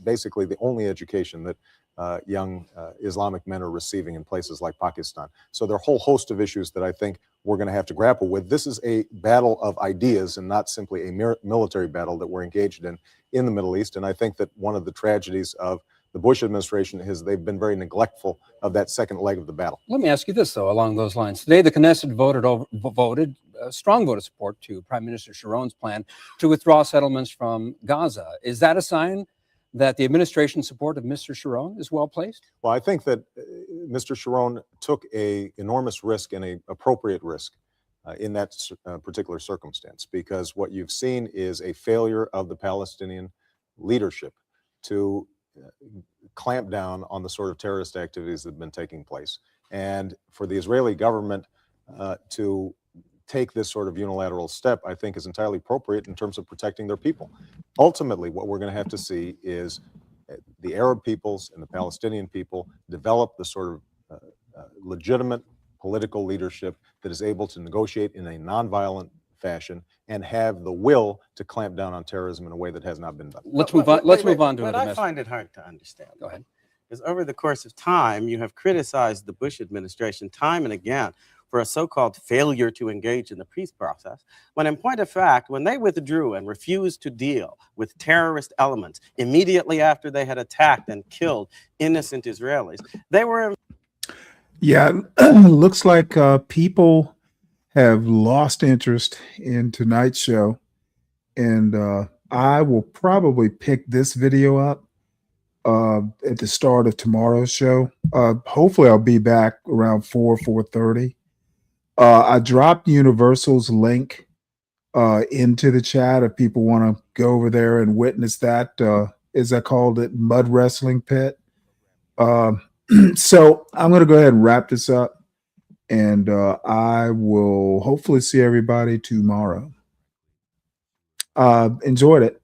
O: basically the only education that young Islamic men are receiving in places like Pakistan. So there are a whole host of issues that I think we're going to have to grapple with. This is a battle of ideas and not simply a military battle that we're engaged in the Middle East. And I think that one of the tragedies of the Bush administration is they've been very neglectful of that second leg of the battle.
M: Let me ask you this, though, along those lines. Today, the Knesset voted a strong vote of support to Prime Minister Sharon's plan to withdraw settlements from Gaza. Is that a sign that the administration's support of Mr. Sharon is well placed?
O: Well, I think that Mr. Sharon took an enormous risk and an appropriate risk in that particular circumstance, because what you've seen is a failure of the Palestinian leadership to clamp down on the sort of terrorist activities that have been taking place. And for the Israeli government to take this sort of unilateral step, I think is entirely appropriate in terms of protecting their people. Ultimately, what we're going to have to see is the Arab peoples and the Palestinian people develop the sort of legitimate political leadership that is able to negotiate in a nonviolent fashion and have the will to clamp down on terrorism in a way that has not been done.
M: Let's move on. Let's move on to
N: But
M: another
N: I find it hard to understand.
M: Go ahead.
N: Because over the course of time, you have criticized the Bush administration time and again for a so-called failure to engage in the peace process, when in point of fact, when they withdrew and refused to deal with terrorist elements immediately after they had attacked and killed innocent Israelis, they were...
C: Yeah, looks like people have lost interest in tonight's show, and I will probably pick this video up at the start of tomorrow's show. Hopefully I'll be back around 4:30. I dropped Universal's link into the chat if people want to go over there and witness that, as I called it, mud wrestling pit. So I'm going to go ahead and wrap this up, and I will hopefully see everybody tomorrow. Enjoyed it.